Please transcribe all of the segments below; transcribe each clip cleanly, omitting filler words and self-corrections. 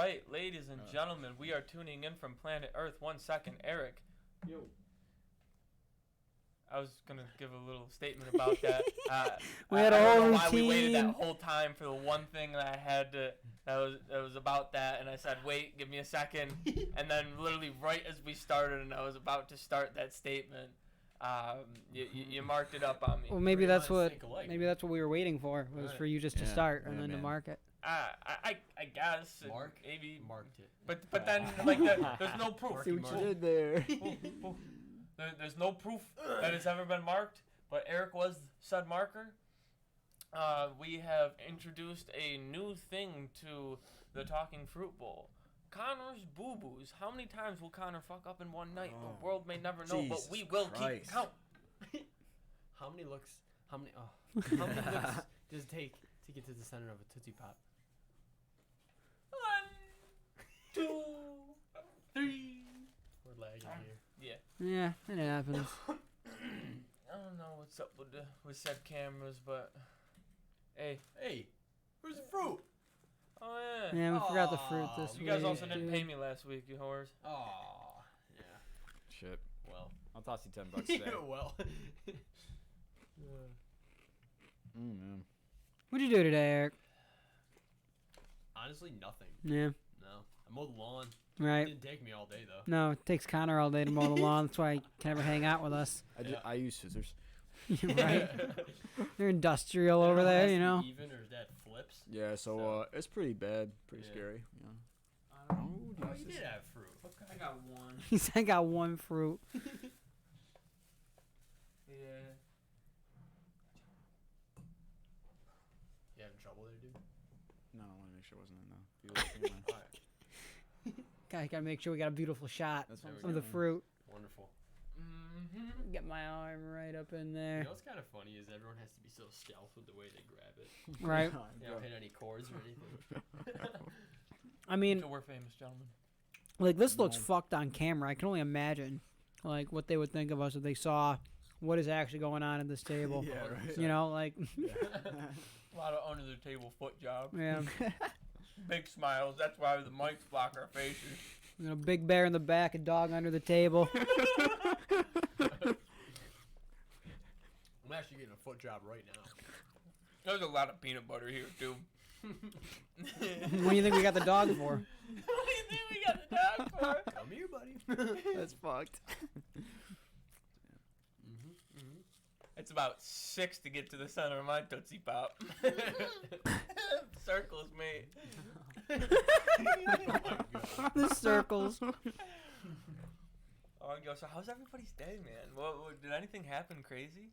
right, ladies and gentlemen, we are tuning in from planet Earth. 1 second, Eric. Yo. I was gonna give a little statement about that. We had a I don't whole know why we waited that routine. whole time for the one thing that I had to. That was about that, and I said, "Wait, give me a second." And then, literally, right as we started, and I was about to start that statement, you marked it up on me. Well, maybe that's what Maybe that's what we were waiting for was for you just to start and then to mark it. I guess. Mark? Maybe. Marked it. But then there's no proof. See what you did there. There's no proof that it's ever been marked, but Eric was said marker. We have introduced a new thing to the Talking Fruit Bowl. Connor's boo-boos. How many times will Connor fuck up in one night? The world may never know, but we will keep count. How many looks does it take to get to the center of a Tootsie Pop? 1, 2, 3. We're lagging here. Yeah, it happens. I don't know what's up with said cameras, but hey, Where's the fruit? oh yeah. Yeah, we forgot the fruit this You week. guys also didn't dude. pay me last week, you whores. Oh, yeah. Shit. Well. I'll toss you $10 today. well. Man. What'd you do today, Eric? Honestly, nothing. Yeah, No. I mowed the lawn. It right. didn't take me all day, though. No, it takes Connor all day to mow the lawn. That's why he can never hang out with us. I use scissors. Right? You're industrial over there, you know. Even or that flips. Yeah, so it's pretty bad, pretty scary. Yeah. I don't know. Oh, you did have fruit. I got one. He said, I got one fruit. Yeah. You having trouble there, dude? No, I want to make sure it wasn't in the. Alright. Gotta make sure we got a beautiful shot That's There we of go. the fruit. Wonderful. Mm-hmm. Get my arm right up in You there. know what's kind of funny is everyone has to be so stealth with the way they grab it. Right. They don't hit any cords or anything. I mean, So we're famous, gentlemen. like this looks fucked on camera. I can only imagine, like what they would think of us if they saw what is actually going on at this table. Yeah, right. You know, like A lot of under the table foot job. yeah, Big smiles. That's why the mics block our faces. you know, big bear in the back, a dog under the table. I'm actually getting a foot job right now. There's a lot of peanut butter here too. What do you think we got the dog for? What do you think we got the dog for? Come here, buddy. That's fucked. It's about 6 to get to the center of my Tootsie Pop. Circles, mate. The circles. Oh, so how's everybody's day, man? What did anything happen crazy?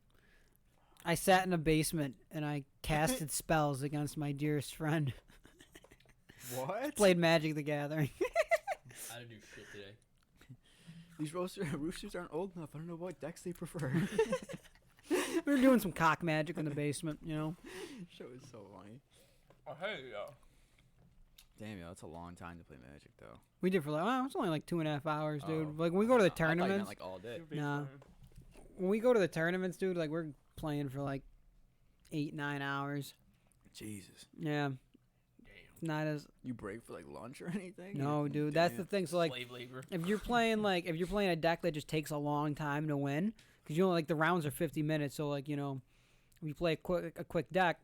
I sat in a basement and I casted spells against my dearest friend. What? Played Magic the Gathering. I didn't do shit today. These roosters aren't old enough. I don't know what decks they prefer. We were doing some cock magic in the basement, you know. Show is so funny. Oh, hey, Damn, that's a long time to play Magic, though. We did for like, it's only like 2.5 hours, dude. Oh. Like when we go to the I thought you meant, tournaments, like all day. Nah. When we go to the tournaments, dude, like we're playing for like 8-9 hours. Jesus. Yeah. Damn. Not as You break for like lunch or anything? no, dude. That's the thing. So like, Slave labor. if you're playing a deck that just takes a long time to win, because you know like the rounds are 50 minutes. So like if you play a quick deck,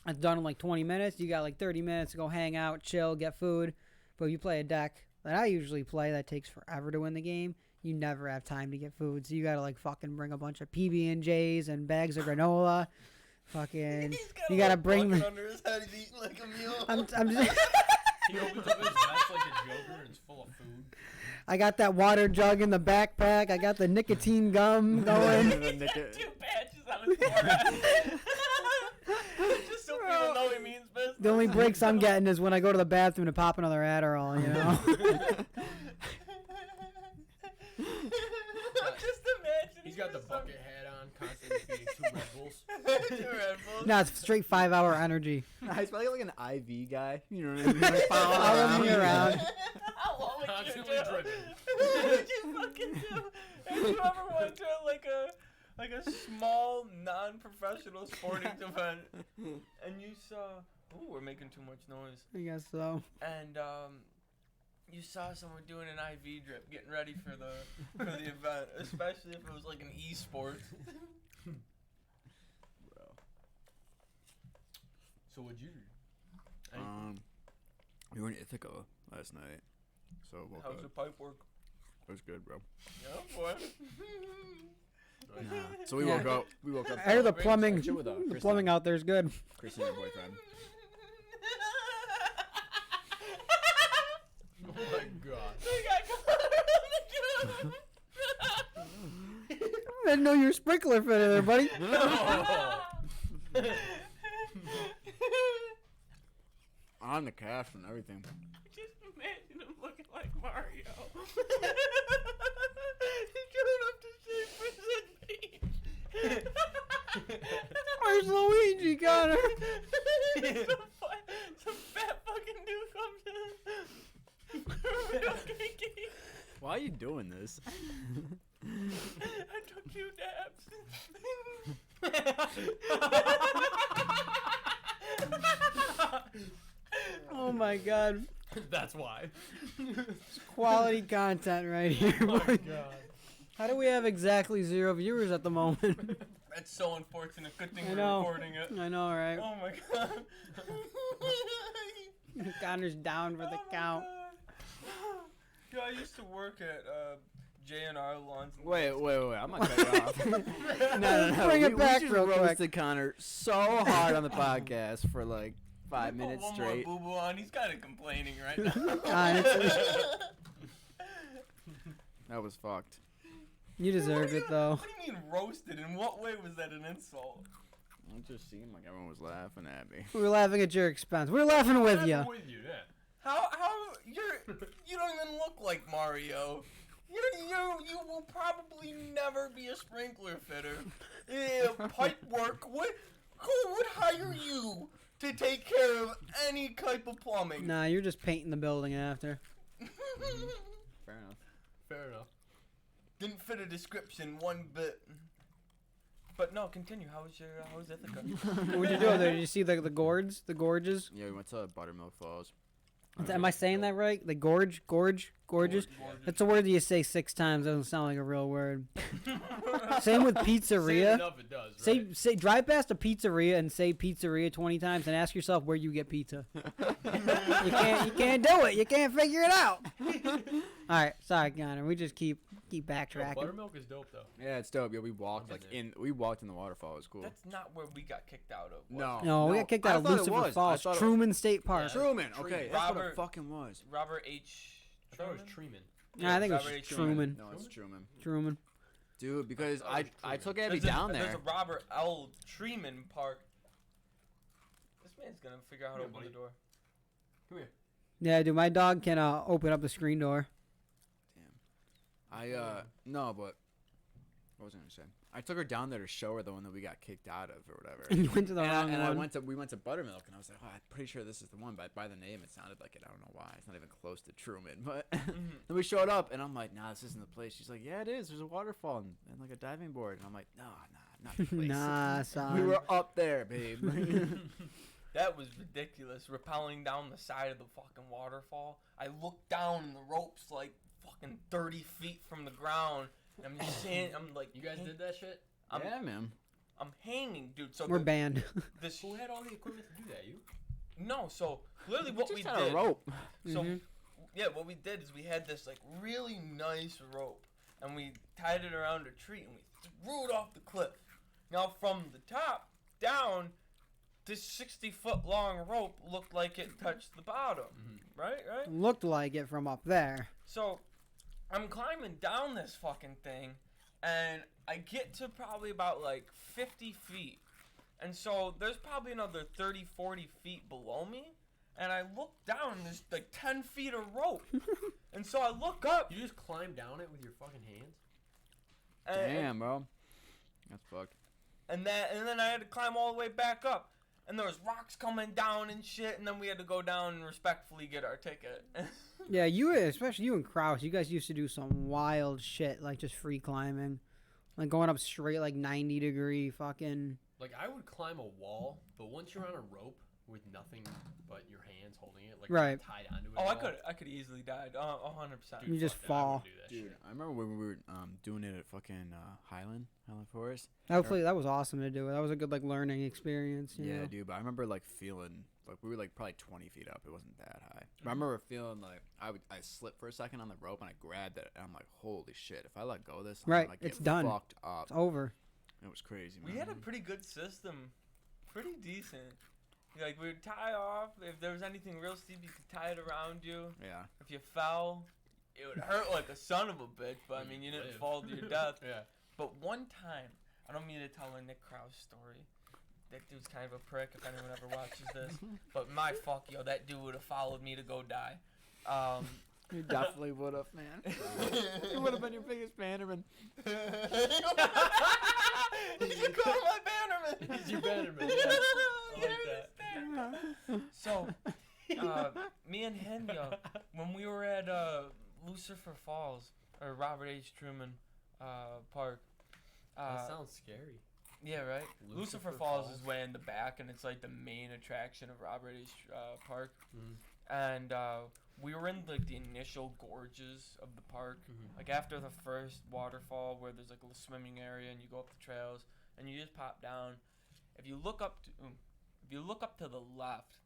it's done in like 20 minutes. You got like 30 minutes to go hang out, chill, get food. But if you play a deck that I usually play that takes forever to win the game, you never have time to get food. So you gotta like fucking bring a bunch of PB&Js and bags of granola. Fucking, you gotta bring the. Under his head, he's eating like a mule. I'm just. He opens up his vest like a Joker and it's full of food. I got that water jug in the backpack. I got the nicotine gum going. He's got 2 patches on his forehead. Just so people know he means business. The only breaks I'm getting is when I go to the bathroom to pop another Adderall, you know? Just imagine. He's got the bucket hat on, constantly feeding 2 Red Bulls. 2 Red Bulls. No, it's straight 5-hour energy. He's probably like an IV guy. You know what I mean? Like Follow me around. How would you Constantly do? driven. What would you fucking do? Have you ever went to like a small non-professional sporting event and you saw Ooh, we're making too much noise. I guess so. And you saw someone doing an IV drip, getting ready for the event, especially if it was like an e-sport. Bro. So what'd you do? We were in Ithaca last night. So woke How's up. your pipe work? It was good, bro. Yeah, boy. Nah. So we woke up. We woke up. I hear the Great plumbing. section with, The Kristen. plumbing out there is good. Kristen, your boyfriend. Oh my god. They got caught. I didn't know your sprinkler fitted there, buddy. On the cast and everything. Just imagine him looking like Mario. He's going up to shave for his Where's Luigi, Connor? some fat fucking dude comes in. Real kinky. Why are you doing this? I took 2 dabs. Oh my god. That's why. Quality content right here. Oh my buddy. god. How do we have exactly 0 viewers at the moment? That's so unfortunate. Good thing I we're know. recording it. I know, right? Oh my god. Connor's down for the Oh my count. God. Yeah, I used to work at J&R Lawns. Wait. I'm not cutting you off. No. Bring it back we just real quick. roasted Connor so hard on the podcast for like 5 minutes One straight. more boo-boo on. He's kind of complaining right now. Honestly. That was fucked. You deserved it, though. What do you mean roasted? In what way was that an insult? It just seemed like everyone was laughing at me. We were laughing at your expense. We were laughing with you. I'm with you, yeah. How you don't even look like Mario. You will probably never be a sprinkler fitter. Pipe work. Who would hire you to take care of any type of plumbing? Nah, you're just painting the building after. Fair enough. Fair enough. Didn't fit a description one bit. But no, continue. How was Ithaca? What'd you do there? Did you see the gorges? The gorges? Yeah, we went to Buttermilk Falls. Am I saying that right? The gorges? Gorgeous. That's a word that you say 6 times. Doesn't sound like a real word. Same with Say pizzeria. enough, it does, right? Say drive past a pizzeria and say pizzeria 20 times and ask yourself where you get pizza. you can't do it. You can't figure it out. All right, sorry, Connor. We just keep Yo, backtracking. buttermilk is dope, though. Yeah, it's dope. Yeah, we walked I've been we walked in the waterfall. It was cool. That's not where we got kicked out of. was No. it? No, we got kicked out I of thought it Lucifer was. I Falls, thought it- Truman State Park. Yeah. Truman. Okay, that's what Robert- it fucking was. Robert H. I thought it was Treeman. Yeah, I think it Robert was H. Truman. No, it's Truman. Truman. Dude, because I thought it was I Truman. took Abby There's down There's there. a Robert L. Treeman Park. This man's gonna figure out how to Yeah, open buddy. the door. Come here. Yeah, dude, my dog can open up the screen door. No, but what was I gonna say? I took her down there to show her the one that we got kicked out of or whatever. And you went to the And, wrong one. we went to Buttermilk, and I was like, oh, I'm pretty sure this is the one. But by the name, it sounded like it. I don't know why. It's not even close to Truman. But then we showed up, and I'm like, nah, this isn't the place. She's like, yeah, it is. There's a waterfall and like a diving board. And I'm like, nah, not the place. Nah, son. We were up there, babe. That was ridiculous. Rappelling down the side of the fucking waterfall. I looked down and the rope's like fucking 30 feet from the ground. And I'm just saying, I'm like, You guys did that shit? I'm, yeah, man. I'm hanging, dude. So We're banned. this Who had all the equipment to do that? You? no, so literally what we Just had did. a rope. So Mhm. yeah, what we did is we had this like really nice rope, and we tied it around a tree, and we threw it off the cliff. Now from the top down, this 60-foot long rope looked like it touched the bottom. Right. Looked like it from up there. So I'm climbing down this fucking thing, and I get to probably about like 50 feet. And so there's probably another 30, 40 feet below me. And I look down, and there's like 10 feet of rope. And so I look up. You just climbed down it with your fucking hands? And, Damn, bro. That's fucked. And then I had to climb all the way back up. And there was rocks coming down and shit. And then we had to go down and respectfully get our ticket. Yeah, especially you and Kraus, you guys used to do some wild shit, like just free climbing. Like going up straight, like 90-degree fucking... Like, I would climb a wall, but once you're on a rope, with nothing but your hands holding it, like Right. tied onto it. Oh, at all. I could easily die. 100%. Dude, You just fuck that, I fall. wouldn't do that Dude, shit. I remember when we were doing it at fucking Highland Forest. Hopefully that was awesome to do. That was a good like learning experience. You Yeah, know? dude. But I remember like feeling like we were like probably 20 feet up. It wasn't that high. But I remember feeling like I slipped for a second on the rope and I grabbed it and I'm like, holy shit! If I let go of this, I'm Right, gonna, like, it's get done. Fucked up. It's over. It was crazy, man. We had a pretty good system. Pretty decent. Like, we would tie off. If there was anything real steep, you could tie it around you. Yeah. If you fell, it would hurt like a son of a bitch, but I mean, you didn't Live. fall to your death. Yeah. But one time, I don't mean to tell a Nick Krause story. That dude's kind of a prick if anyone ever watches this. But my fuck, yo, that dude would have followed me to go die. You definitely would have, man. You would have been your biggest bannerman. You call my bannerman. He's your bannerman. Yeah. I like that. So, me and him, yo, when we were at Lucifer Falls, or Robert H. Truman Park. That sounds scary. Yeah, right? Lucifer Lucifer Falls Falls. is way in the back, and it's like the main attraction of Robert H. Park. Mhm. And we were in like the initial gorges of the park. Mhm. Like after the first waterfall where there's like a little swimming area and you go up the trails and you just pop down. If you look up to the left,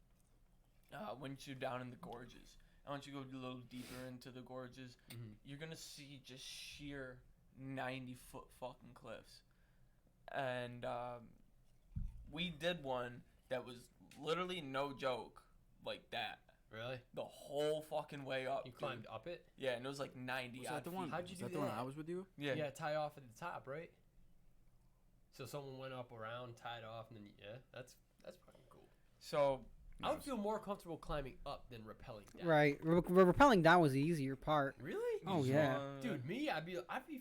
once you're down in the gorges, and once you go a little deeper into the gorges, Mhm. you're gonna see just sheer 90-foot fucking cliffs. And we did one that was literally no joke like that. Really? The whole fucking way up. You dude. climbed up it? Yeah, and it was like 90 Was odd that the one? feet. How'd you was do that the one that? I was with you? Yeah. Yeah, tie off at the top, right? So someone went up around, tied off, and then that's fucking cool. So I would feel more comfortable climbing up than rappelling down. Right. Rappelling down was the easier part. Really? Oh, yeah. Dude, me, I'd be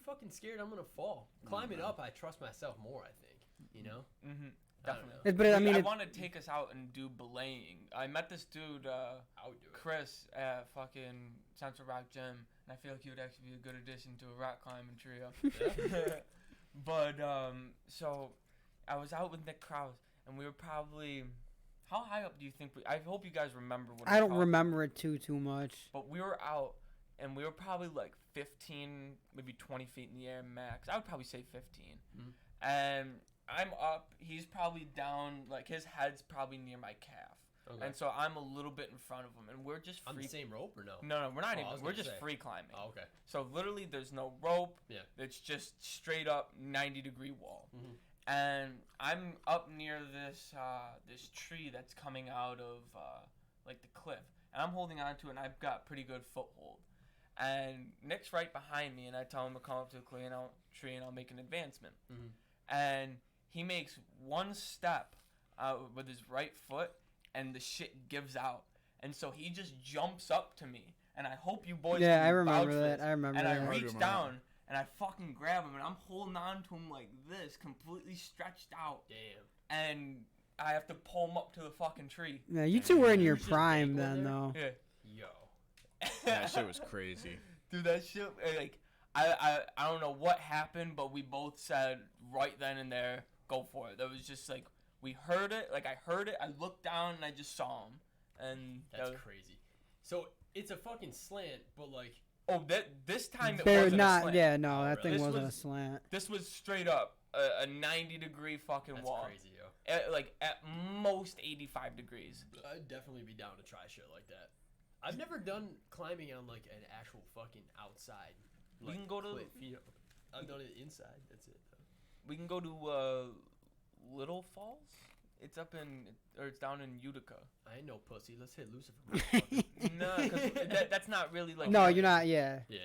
fucking scared I'm gonna fall. Climbing man. up, I trust myself more. I think. You know. Mhm. I don't Definitely. know. But I mean, I want to take us out and do belaying. I met this dude, I would do it. Chris, at fucking Central Rock Gym, and I feel like he would actually be a good addition to a rock climbing trio. But so I was out with Nick Krause, and we were probably. How high up do you think? I hope you guys remember what I don't talking remember it too much. But we were out, and we were probably like 15, maybe 20 feet in the air max. I would probably say 15. Mhm. And I'm up. He's probably down, like his head's probably near my calf. Okay. And so I'm a little bit in front of him, and we're just On free. the same rope or no? No, we're not Oh, I even. was We're gonna just say. free climbing. Oh, okay. So literally, there's no rope. Yeah. It's just straight up 90-degree wall. Mhm. And I'm up near this this tree that's coming out of like the cliff, and I'm holding on to it, and I've got pretty good foothold. And Nick's right behind me, and I tell him to come up to the tree, and I'll make an advancement. Mhm. And he makes one step with his right foot, and the shit gives out, and so he just jumps up to me, and I hope you boys Yeah, can I remember vouch for that. this. I remember And I that. reach remember down and I fucking grab him, and I'm holding on to him like this, completely stretched out, Damn. and I have to pull him up to the fucking tree. Yeah, you two were in You your was just prime dangling then, there? though. Yeah. Yo. That shit was crazy. Dude, that shit, like, I don't know what happened, but we both said right then and there, go for it. That was just like, we heard it, like I heard it, I looked down and I just saw him. And that That's was, crazy. So it's a fucking slant, but like. oh, this time it They're wasn't a not. slant. Yeah, no, Oh, that really? thing This wasn't a was- slant. This was straight up a 90-degree fucking That's wall. crazy, yo. At most 85 degrees. I'd definitely be down to try shit like that. I've never done climbing on like an actual fucking outside. We Like, can go to- cliff, you know. I've done it inside. That's it. Though. We can go to Little Falls. It's it's down in Utica. I ain't no pussy. Let's hit Lucifer. motherfucker. No, because that's not really like. No, you're not. Yeah. Yeah.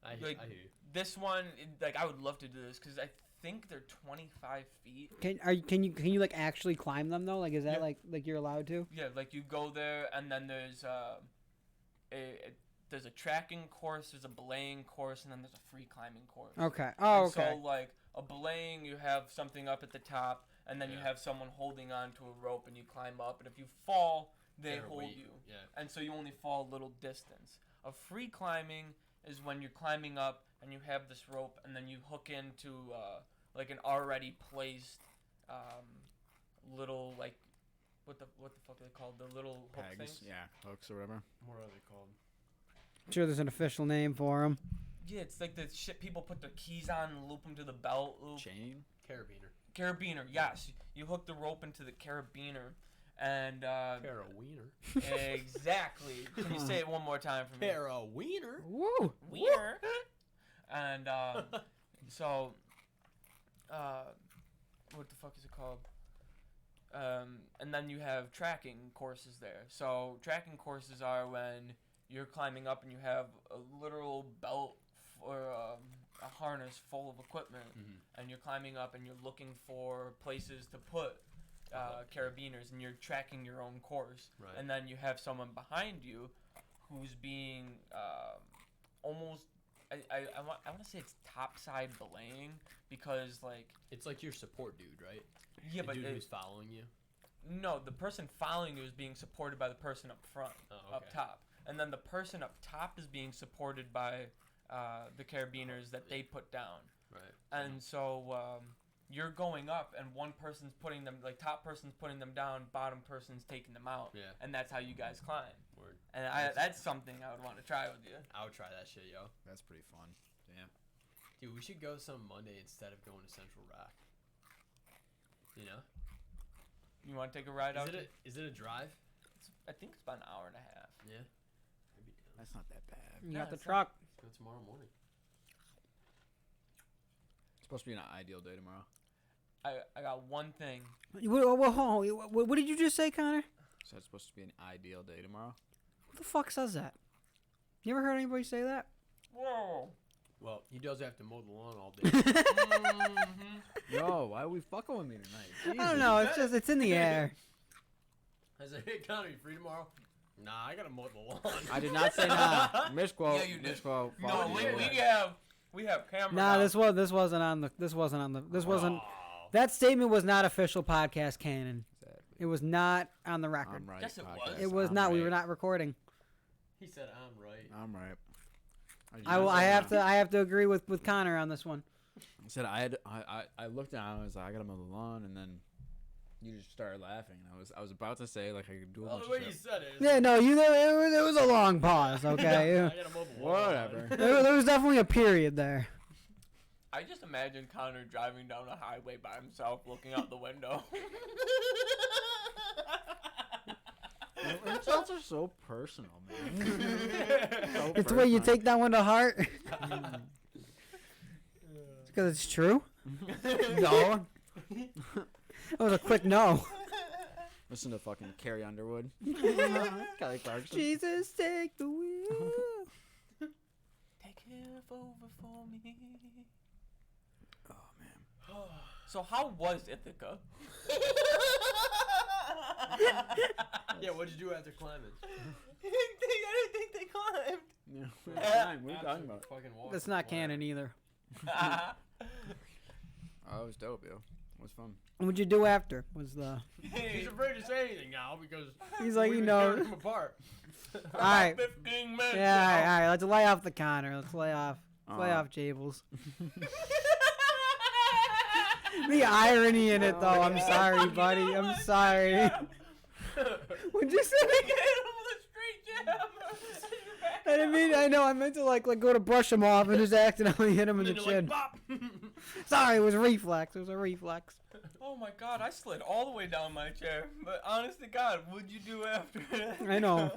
I hear Like- you. This one, like, I would love to do this because I think they're 25 feet. Can you like actually climb them though? Like, is that Yeah. like you're allowed to? Yeah, like you go there, and then there's there's a tracking course, there's a belaying course, and then there's a free climbing course. Okay. Oh, And okay. So like a belaying, you have something up at the top, and then you Yeah. have someone holding on to a rope, and you climb up, and if you fall, they They're hold weight, you. Yeah. And so you only fall a little distance. A free climbing is when you're climbing up and you have this rope, and then you hook into like an already placed little like what the fuck are they called? The little hook Pegs. things. Yeah, hooks or whatever. What are they called? I'm sure there's an official name for them. Yeah, it's like the shit people put their keys on and loop them to the belt loop. Chain. Carabiner. Carabiner, yes. You hook the rope into the carabiner, and Carabiner. exactly. Can you say it one more time for me? Carabiner. Woo! Wiener. And so, what the fuck is it called? And then you have tracking courses there. So tracking courses are when you're climbing up and you have a literal belt or a harness full of equipment, and you're climbing up and you're looking for places to put carabiners, and you're tracking your own course. Right. And then you have someone behind you who's being almost. I want to say it's topside belaying because like It's like your support dude, right? yeah, The but dude who's following you. no, the person following you is being supported by the person up front, Oh, up okay. top, and then the person up top is being supported by the carabiners that they put down. Right. And so you're going up, and one person's putting them, like top person's putting them down, bottom person's taking them out, Yeah. and that's how you guys climb. Word. And that's something I would want to try with you. I would try that shit, yo. That's pretty fun. Damn. Dude, we should go some Monday instead of going to Central Rock. You know? You want to take a ride out? Is it a drive? I think it's about an hour and a half. Yeah. Maybe down. That's not that bad. You Yeah, got the it's not- truck. Let's go tomorrow morning. It's supposed to be an ideal day tomorrow. I got one thing. What did you just say, Connor? So it's supposed to be an ideal day tomorrow. Who the fuck says that? You ever heard anybody say that? Whoa. Well, he does have to mow the lawn all day. Yo, why are we fucking with me tonight? I don't know. It's in the air. I said, hey, Connor, you free tomorrow? Nah, I gotta mow the lawn. I did not say nah. Misquote. Yeah, you did. Misquote. No, Fuck you. we have camera. Nah, now. this wasn't on the. This wasn't. Oh. That statement was not official podcast canon. Exactly. It was not on the record. I'm right. Yes, it was. podcast. It was I'm not. We right. were not recording. He said, I'm right. I'm right. I have to agree with Connor on this one. I said I looked down and I was like, I gotta mow the lawn, and then you just started laughing, and I was about to say like I could do a Well, bunch the way of you shit. said it. Yeah, no, it was a long pause. I Okay, gotta mow the lawn. Whatever. there was definitely a period there. I just imagine Connor driving down a highway by himself, looking out the window. Insults are so personal, man. So It's the way you personal. take that one to heart. Because it's true. No. That was a quick no. Listen to fucking Carrie Underwood. Kelly Clarkson. Jesus, take the wheel. Take it over for me. Oh man. So how was Ithaca? Yeah, what'd you do after climbing? I didn't think they climbed. Yeah, what are you talking Absolute about? fucking walk That's on not the ladder. canon either. Oh, it was dope, yo. It was fun. What'd you do after? Was the He's afraid to say anything now because He's like, we've you been know. tearing him apart. All right. 15 minutes. Yeah, all right. Let's lay off the Connor. Let's lay off. Lay off Jables. The irony in it, though. I'm sorry, buddy. I'm sorry. What'd you say? I didn't mean. I know. I meant to like go to brush him off and just accidentally hit him in the And then you're chin. like, bop! Sorry, it was a reflex. It was a reflex. Oh my god, I slid all the way down my chair. But honest to God, what'd you do after that? I know.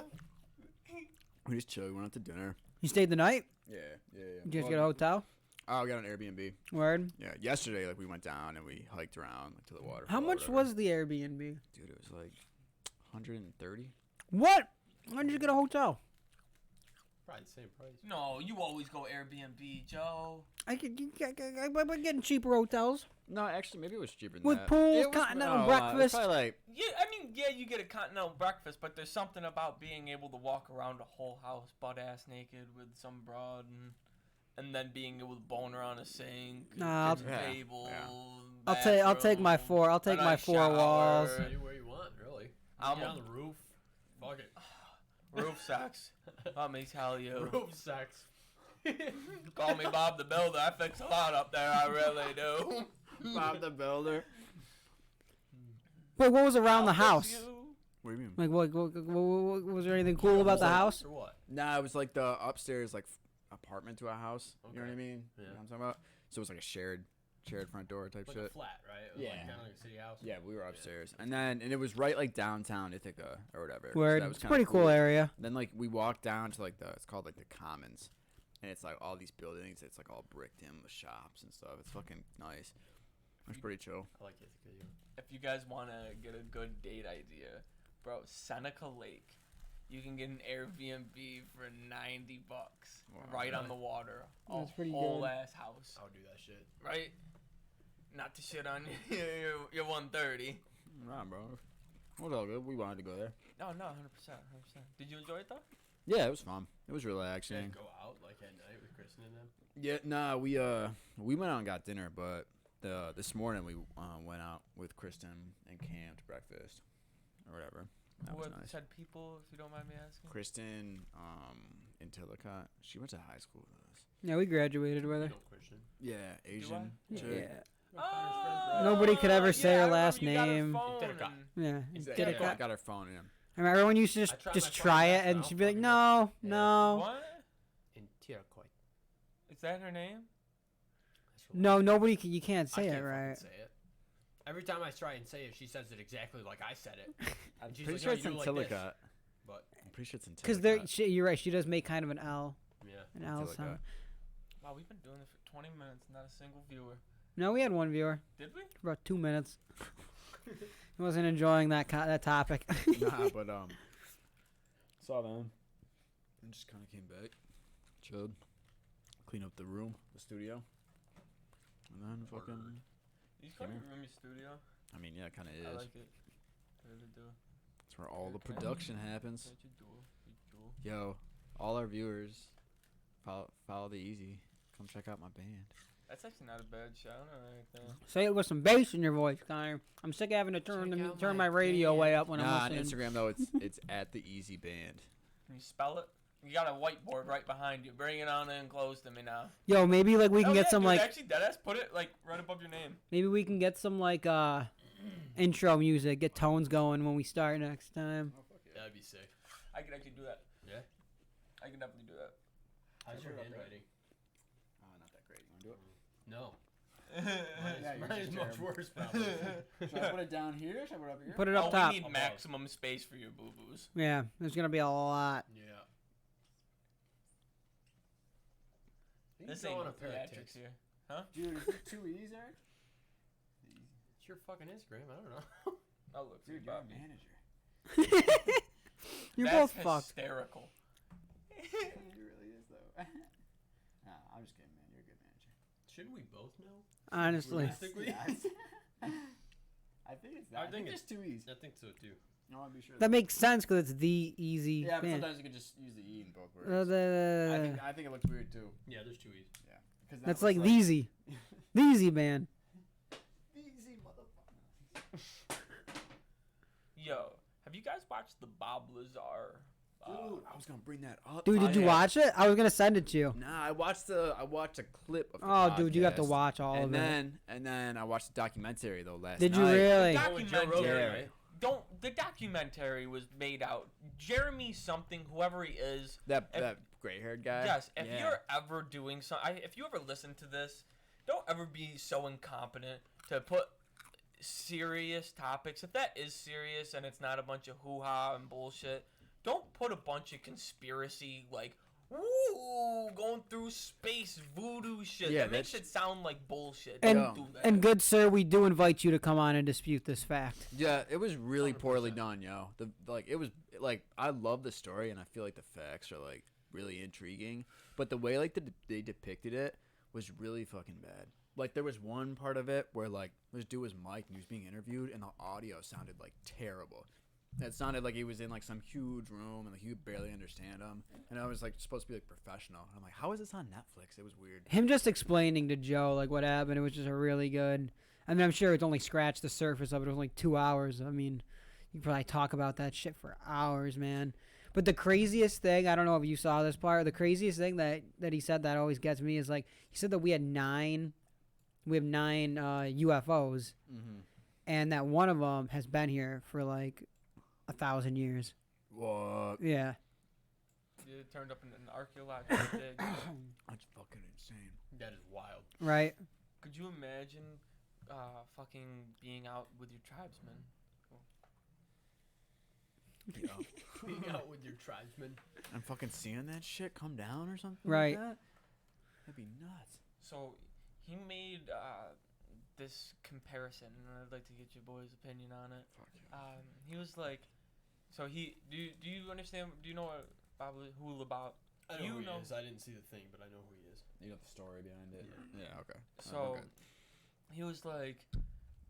We just chilled. We went out to dinner. You stayed the night? Yeah. Did you just get a hotel? Oh, we got an Airbnb. Word. Yeah, yesterday, like we went down and we hiked around like, to the water. How much was the Airbnb? Dude, it was like 130. What? Why did you get a hotel? Probably the same price. No, you always go Airbnb, Joe. I'm getting cheaper hotels No, actually, maybe it was cheaper than with that. pools, It was- continental it was breakfast. probably like Yeah, I mean, yeah, you get a continental breakfast, but there's something about being able to walk around a whole house butt ass naked with some broad and then being able to bone her on a sink, Nah, kitchen Yeah, table. yeah. I'll take my bathroom, four. I'll take a my nice 4 shower. walls. Stay where you want, really. I'm Get a- on the roof. Fuck it. Roof sex. Let me tell you. Roof sex. Call me Bob the Builder. I fix a lot up there. I really do. Bob the Builder. Wait, what was around the I'll fix house? you. What do you mean? Like, what was there anything cool about the house? Or what? Nah, it was like the upstairs, like apartment to a house. You know what I Okay. mean? Yeah. You know what I'm talking about? So it was like a shared front door type Like shit. a flat, right? It was Yeah. like kind of like a city house. Yeah, we were upstairs, and it was right like downtown Ithaca or whatever. So Word. that was It's a kinda pretty cool area. Then like we walked down to like it's called like the Commons, and it's like all these buildings. It's like all bricked in with shops and stuff. It's fucking nice. It's pretty chill. I like Ithaca. Yeah. If you guys want to get a good date idea, bro, Seneca Lake. You can get an Airbnb for $90 Wow. right on Really? the water. That's pretty whole good. ass house, I would do that shit. right? Not to shit on your 130. Nah, bro. It was all good. We wanted to go there. No, 100%. Did you enjoy it though? Yeah, it was fun. It was Should I relaxing. go out like at night with Kristen and them? Yeah, nah, we went out and got dinner, but this morning we went out with Kristen and camped breakfast or whatever. That Who was have nice. said people, if you don't mind me asking? Kristen, in Tillicott, she went to high school with us. Yeah, we graduated with You her. know Christian. Yeah, Asian chick. Yeah. Oh, Nobody could ever say yeah, her I remember last you got her name. phone Ithaca. and- Yeah. Exactly. Did it I got her phone in. I remember everyone used to I tried just my try phone it, back and now, she'd be like, fucking no, yeah. no. What? In Tiraquoit. Is that her name? No, nobody can. You can't I say can't it fucking right. say it. Every time I try and say it, she says it exactly like I said it. I'm She's pretty like, sure "No, it's you in do it like this." Tillicott. But I'm pretty sure it's in Tillicott. Because you're right. She does make kind of an L, yeah, an L Tillicott. sound. Wow, we've been doing this for 20 minutes, not a single viewer. No, we had one viewer Did we? for about 2 minutes. He wasn't enjoying that that topic. Nah, but saw them and just kind of came back, chilled, clean up the room, the studio, and then fucking. You call Come your room your studio? I mean, yeah, it kind of I is. like it. Really do. It's where all the Okay. production happens. Can't you do it? You do. Yo, all our viewers, follow the Easy. Come check out my band. That's actually not a bad shout or anything. Say it with some bass in your voice, Connor. I'm sick of having to Check out turn my my radio band. way up when Nah, I'm on listening. Instagram though, it's at the Easy Band. Can you spell it? You got a whiteboard right behind you. Bring it on in close to me now. Yo, maybe like we can Oh, get yeah, some dude, like actually, deadass, put it like right above your name. maybe we can get some like intro music, get tones going when we start next time. that'd be sick. I could actually do that. Yeah. I can definitely do that. How's your put it up there. handwriting? Not that great. You wanna do it? No. Yeah, yours Mine is is much terrible. worse, probably. Should I put it down here? Should I put it up here? Put it up top. We need Above. maximum space for your boo boos. Yeah, there's gonna be a lot. Yeah. This You ain't go no on a pair of theatrics tits. here. Dude, is it 2 E's, Eric? It's your fucking Instagram. I don't know. Oh, look, Dude, dude, you're a Bobby. manager. You're That's both fucked. hysterical. He really is, though. Nah, I'm just kidding, man. You're a good manager. Shouldn't we both know? Honestly. Realistically? I think it's I that. I think think it's 2 E's. I think so too. I want to be sure. That makes sense because it's the easy. yeah, but band. sometimes you can just use the E in both words. I think it looks weird, too. Yeah, there's 2 E's. Yeah. 'Cause that That's looks like the easy. The easy band. Easy, motherfucker. Yo, have you guys watched the Bob Lazar? Dude, I was gonna bring that up. Dude, did you yeah. watch it? I was gonna send it to you. Nah, I watched a clip of the Oh, dude, you have to podcast, watch all of it. and then I watched the documentary though last Did you night. really? Oh, with Joe Rogan, Documentary. right? The documentary was made out. Jeremy something, whoever he is. That If- that gray-haired guy. Yes, if Yeah. you're ever doing something, if you ever listen to this, don't ever be so incompetent to put serious topics. If that is serious and it's not a bunch of hoo-ha and bullshit, don't put a bunch of conspiracy, like, woo, going through space voodoo shit. Yeah, that makes that's- it sound like bullshit. And Don't do that. and good sir, we do invite you to come on and dispute this fact. Yeah, it was really poorly 100%. done, yo. It was like I love the story and I feel like the facts are like really intriguing, but the way like they depicted it was really fucking bad. Like there was one part of it where like this dude was mic'd and he was being interviewed and the audio sounded like terrible. It sounded like he was in like some huge room and like you could barely understand him. And I was like supposed to be like professional. And I'm like, how is this on Netflix? It was weird. Him just explaining to Joe like what happened, it was just a really good. I mean, I'm sure it's only scratched the surface of it. It was only 2 hours. I mean, you could probably talk about that shit for hours, man. But the craziest thing, I don't know if you saw this part. The craziest thing that he said that always gets me is like he said that we have nine UFOs, Mm-hmm. and that one of them has been here for like 1,000 years. What? Yeah. It turned up in an archaeological dig. That's fucking insane. That is wild. Right. Could you imagine fucking being out with your tribesmen? Yeah. Being out with your tribesmen. I'm fucking seeing that shit come down or something. Right. Like that? That'd be nuts. So he made this comparison, and I'd like to get your boy's opinion on it. Fuck yeah. He was like, so he do you understand? Do you know what who about? I know You who he know- is. I didn't see the thing, but I know who he is. You know the story behind it. Yeah. Okay. So he was like,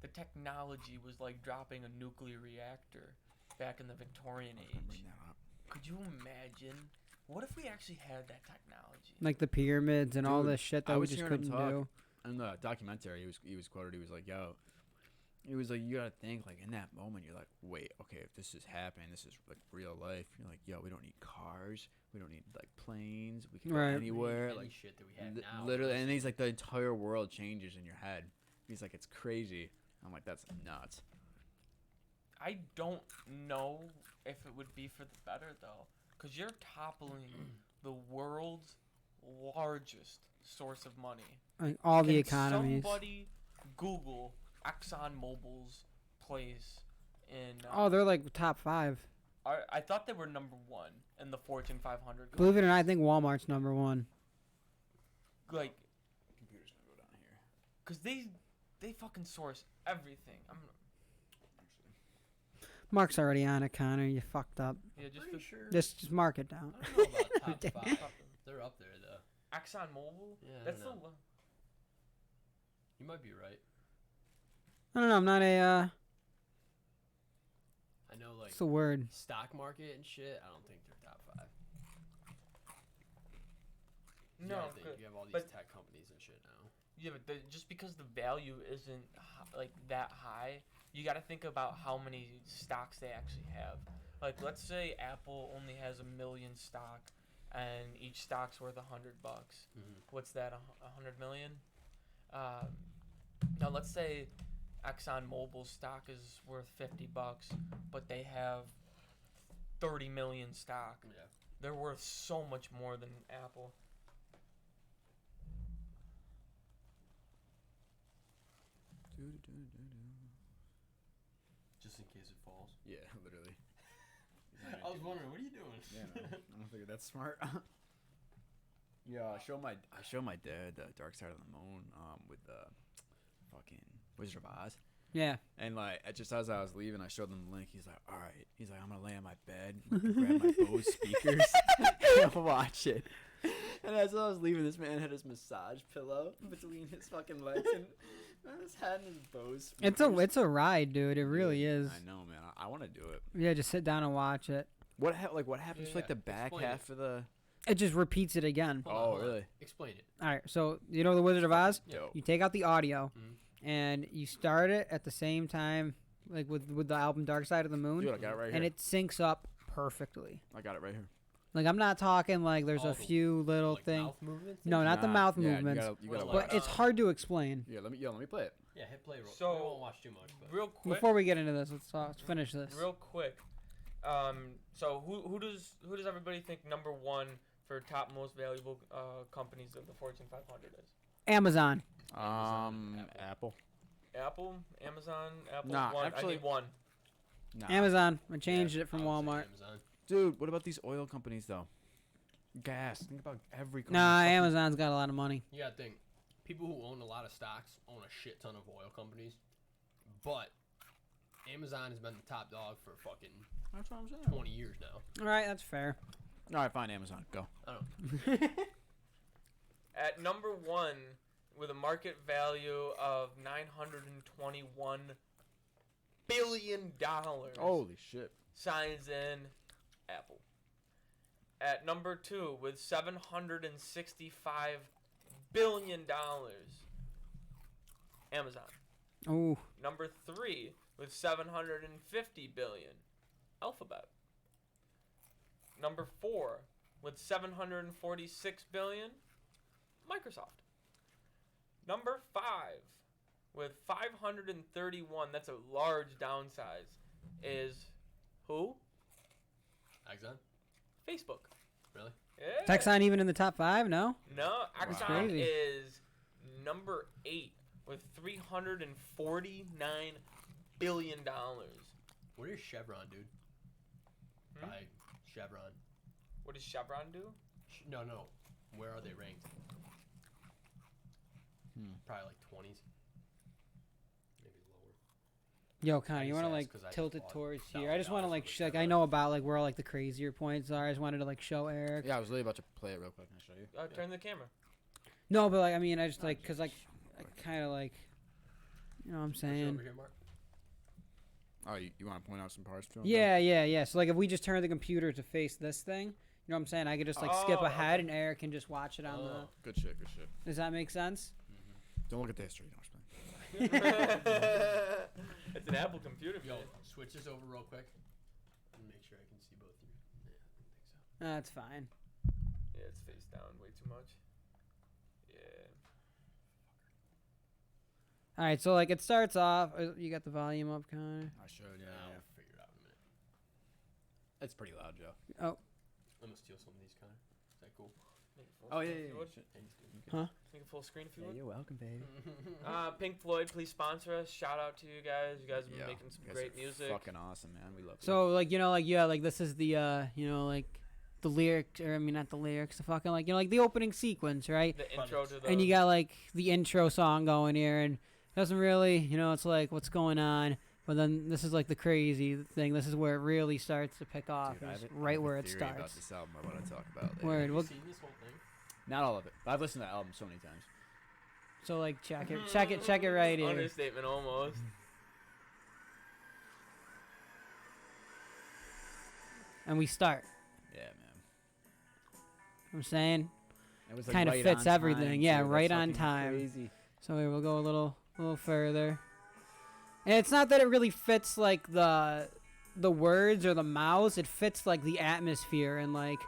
the technology was like dropping a nuclear reactor back in the Victorian age. Bring that up. Could you imagine? What if we actually had that technology? Like the pyramids and all Dude, this shit I that we was just hearing him couldn't talk. do. In the documentary, he was quoted. He was like, "Yo," he was like, "You gotta think like in that moment, you're like, wait, okay, if this is happening, this is like real life. You're like, yo, we don't need cars, we don't need like planes, we can go Right. anywhere, Any like shit that we have now. literally." And he's like, the entire world changes in your head. He's like, it's crazy. I'm like, that's nuts. I don't know if it would be for the better though, because you're toppling the world's largest source of money. Like all the Can economies. Somebody Google ExxonMobil's place in. Oh, they're like top 5. I thought they were number 1 in the Fortune 500. Believe it or not, I think Walmart's number 1. Like, Computer's gonna go down here. cause they fucking source everything. Mark's already on it, Connor. You fucked up. Yeah, just Pretty sure. Just mark it down. I don't know about top 5. They're up there though. ExxonMobil. Yeah, I That's don't the. know. You might be right. I don't know. I'm not a. I know, like What's the word? stock market and shit. I don't think they're top 5. You No, gotta think, good. you have all these but- tech companies and shit now. Yeah, but just because the value isn't like that high, you got to think about how many stocks they actually have. Like, let's say Apple only has 1 million stock, and each stock's worth $100. What's that? 100 million? Now let's say ExxonMobil stock is worth $50, but they have 30 million stock. Yeah. They're worth so much more than Apple. Just in case it falls. Yeah, literally. I was wondering, what are you doing? Yeah, no, I don't think that's smart. Yeah, I show my dad the Dark Side of the Moon with the fucking Wizard of Oz. Yeah. And like just as I was leaving, I showed them the link. He's like, "All right." He's like, "I'm gonna lay on my bed, grab my Bose speakers, and watch it." And as I was leaving, this man had his massage pillow between his fucking legs and his head and his Bose speakers. It's a ride, dude. It really is. I know, man. I want to do it. Yeah, just sit down and watch it. What happens to like the Yeah, back explain half of the? It just repeats it again. Hold on, Oh, hold on. really? Explain it. All right. So you know the Wizard of Oz? Dope. You take out the audio, Mhm. and you start it at the same time, like with the album Dark Side of the Moon, Dude, I got it right here. and it syncs up perfectly. I got it right here. Like I'm not talking like there's All a the, few little like, things. mouth movements? No, not the mouth yeah, movements. You gotta Well, watch. But it's hard to explain. Yeah, let me play it. Yeah, hit play. So, we won't watch too much. But Real quick. Before we get into this, let's finish this. Real quick. So who does everybody think number 1 for top most valuable companies of the Fortune 500 is? Amazon. Apple. Apple, Amazon, Apple. Nah, one. I actually- need one. Nah. Amazon. I changed yeah, it from I would say Walmart. Amazon. Dude, what about these oil companies though? Gas. Think about every. Nah, company. Amazon's got a lot of money. You gotta think. People who own a lot of stocks own a shit ton of oil companies, but Amazon has been the top dog for fucking That's what I'm saying. 20 years now. All right, that's fair. All right, fine. Amazon, go. I don't know. At number 1, with a market value of $921 billion. Holy shit. Signs in Apple. At number 2, with $765 billion, Amazon. Oh, Number 3, with $750 billion, Alphabet. Number 4, with $746 billion, Microsoft. Number 5, with 531, that's a large downsize, is Who? Exxon? Facebook. Really? Yeah. Texan even in the top 5? No. No, Exxon crazy. is number 8 with $349 billion. What is Chevron, dude? Probably Chevron. What does Chevron do? No. Where are they ranked? Probably like 20s. Maybe lower. Yo, Connor, you want to Makes like sense, 'cause I tilt just it bought towards here? I just want to $1,000 like, worth of like I know about like where like the crazier points are. I just wanted to like show Eric. Yeah, I was really about to play it real quick. Can I show you? Turn the camera. No, but like I mean, I just like cause like I kind of like, you know what I'm Push it saying? over here, Mark. Oh, you want to point out some parts to him? Yeah. So like if we just turn the computer to face this thing, you know what I'm saying? I could just like skip Oh, ahead okay. and Eric can just watch it on the. Good shit. Does that make sense? Don't look at the history. No, I'm just playing. It's an Apple computer. Yo, man. switch this over real quick. And make sure I can see both of you. Yeah, I think so. That's fine. Yeah, it's face down way too much. Yeah. All right, so like it starts off. You got the volume up, Connor. I showed. Yeah. I'll figure it out in a minute. It's pretty loud, Joe. Oh, I'm gonna steal some of these, Connor. Is that cool? Make it full Oh screen yeah. if you would. Thanks, dude. Make it full screen if you would. You're welcome, baby. Pink Floyd, please sponsor us. Shout out to you guys. You guys have been making some You guys great are music. Fucking awesome, man. We love you. so like you know like yeah like this is the you know like the lyrics or I mean not the lyrics the fucking like you know like the opening sequence right The intro to the. and you got like the intro song going here and it doesn't really you know it's like what's going on but then this is like the crazy thing this is where it really starts to pick off Dude, I is have right a where it theory about starts. this album I want to talk about later. Word. Have you Well, seen this whole thing? Not all of it, but I've listened to that album so many times. so like check it right here. Understatement almost. And we start. Yeah, man. I'm saying It was Kinda right fits on everything. time, Yeah, too. That's right on fucking time. Crazy. so. Here we'll go a little further. And it's not that it really fits like the words or the mouths. It fits like the atmosphere and like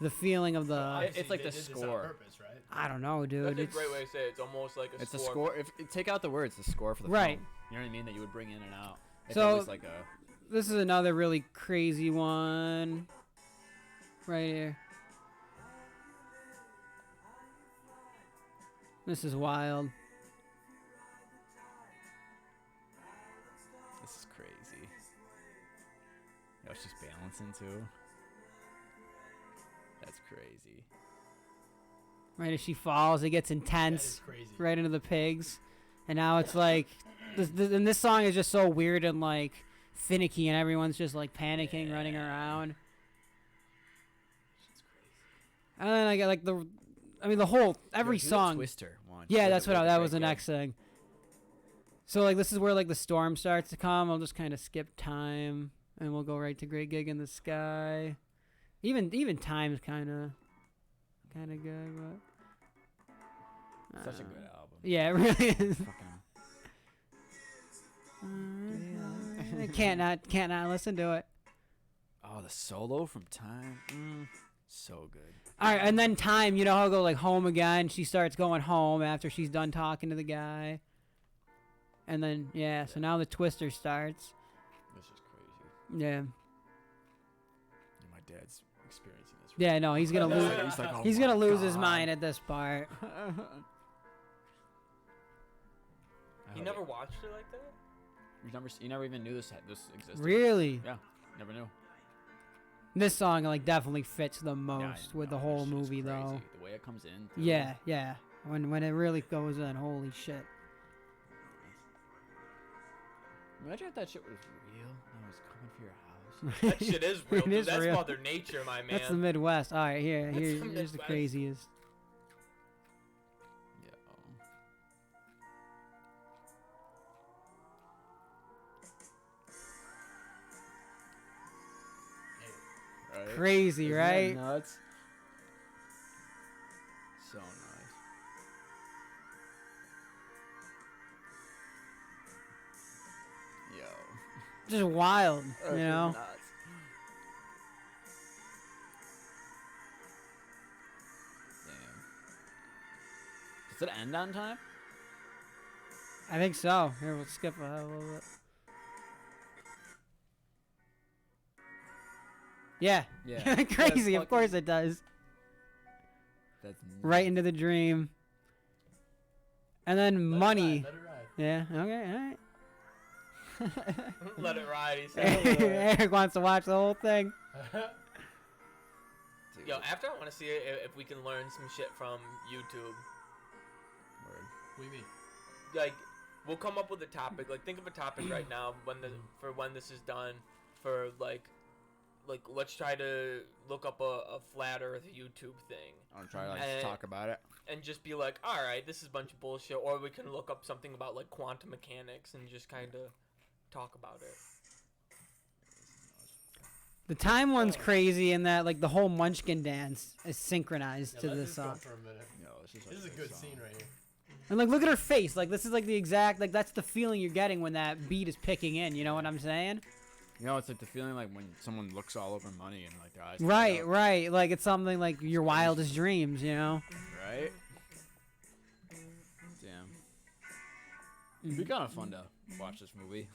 the feeling of the. Obviously, it's like they the did this on score. purpose, right? I don't know, dude. That's a It's great way to say it. It's almost like a It's a score. score. If take out the words, the score for the Right. film. You know what I mean? That you would bring in and out. If So- it was like a. This is another really crazy one. Right here. This is wild. This is crazy. Yo, she's balancing too. That's crazy. Right as she falls, it gets That intense. is crazy. Right into the pigs. And now it's like. And this song is just so weird and like finicky, and everyone's just like panicking, running around. Shit's crazy. And then I get like the whole every Yo, do the song. Twister one. Yeah, With that's the- what with that the was the great next thing. So like this is where like the storm starts to come. I'll just kind of skip time, and we'll go right to Great Gig in the Sky. Even time's kind of good, but Such a good album. yeah, it really is. Fucking. can't not listen to it. Oh, the solo from Time. So good. All right, and then time, you know, I'll go like home again. She starts going home after she's done talking to the guy. And then yeah, so now the Twister starts. This is crazy. Yeah. Yeah, my dad's experiencing this. Yeah, no, he's gonna lose. He's like, oh He's my gonna lose his God. mind at this part. You never watched it like that? You never even knew this existed. Really? Yeah, never knew. This song like definitely fits the Yeah, most I with the know, whole this shit's movie crazy. though. The way it comes in. too. Yeah. When it really goes in, holy shit. Imagine if that shit was real and it was coming for your house. That shit is real. It Dude. is That's real. Mother Nature, my man. That's the Midwest. All right, That's the here's the Midwest. craziest. Right? Crazy, Isn't that right? nuts. So nice. Yo. Just wild, That's you know. nuts. Damn. Does it end on time? I think so. Here, we'll skip ahead a little bit. Yeah. Yeah. Crazy. Of That's course fucking- it does. That's Right into the dream. And then money. Let it ride. Yeah. Okay. All right. Let it ride. He said. Eric wants to watch the whole thing. Dude, Yo, after I want to see if we can learn some shit from YouTube. word. What do you mean? Like, we'll come up with a topic. Like, think of a topic right now when this is done. For like let's try to look up a flat Earth YouTube thing. I'm trying to like, And- talk about it. And just be like, all right, this is a bunch of bullshit. Or we can look up something about like quantum mechanics and just kind of talk about it. The time one's crazy in that like the whole Munchkin dance is synchronized Yeah, to let this this go song. for a minute. Yo, this This is a good scene right here. And like look at her face. Like this is like the exact like that's the feeling you're getting when that beat is picking in. You know what I'm saying? You know, it's like the feeling like when someone looks all over money and like their eyes. light Right, up, right. Like it's something like your wildest dreams. You know? Right. Damn. It'd be kind of fun to watch this movie.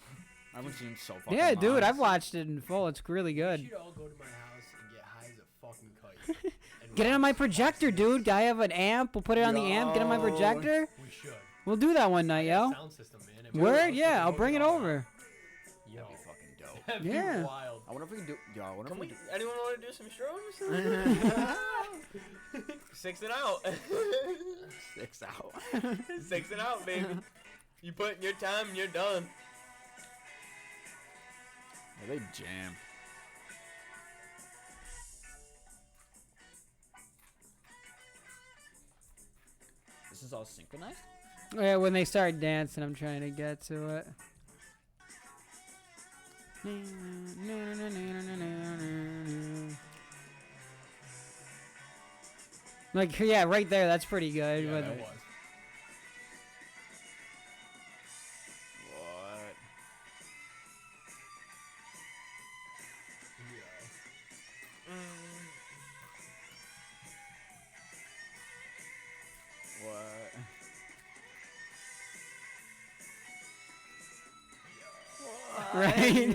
I haven't seen it so fucking Yeah, long. dude. I've watched it in full. It's really You good. should all go to my house and get high as a fucking kite. And Get it on watch my this projector, dude. I have an amp. We'll put it on the amp. Get it on my Yo. projector. We should. We'll do that one night, yo. Sound system, man. and we Word? should Yeah, I'll go bring it all over. Yo, That'd be fucking dope. that'd be Yeah. wild. I wonder if we can do. Yo, I wonder Can if we? we. Anyone want to do some shrooms? 6 and out. 6 out. 6 and out, baby. You put in your time, you're done. Yeah, they jam. This is all synchronized? Yeah, when they start dancing, I'm trying to get to it. Like, yeah, right there. That's pretty good. Yeah, but that was. What? Yeah. What? right?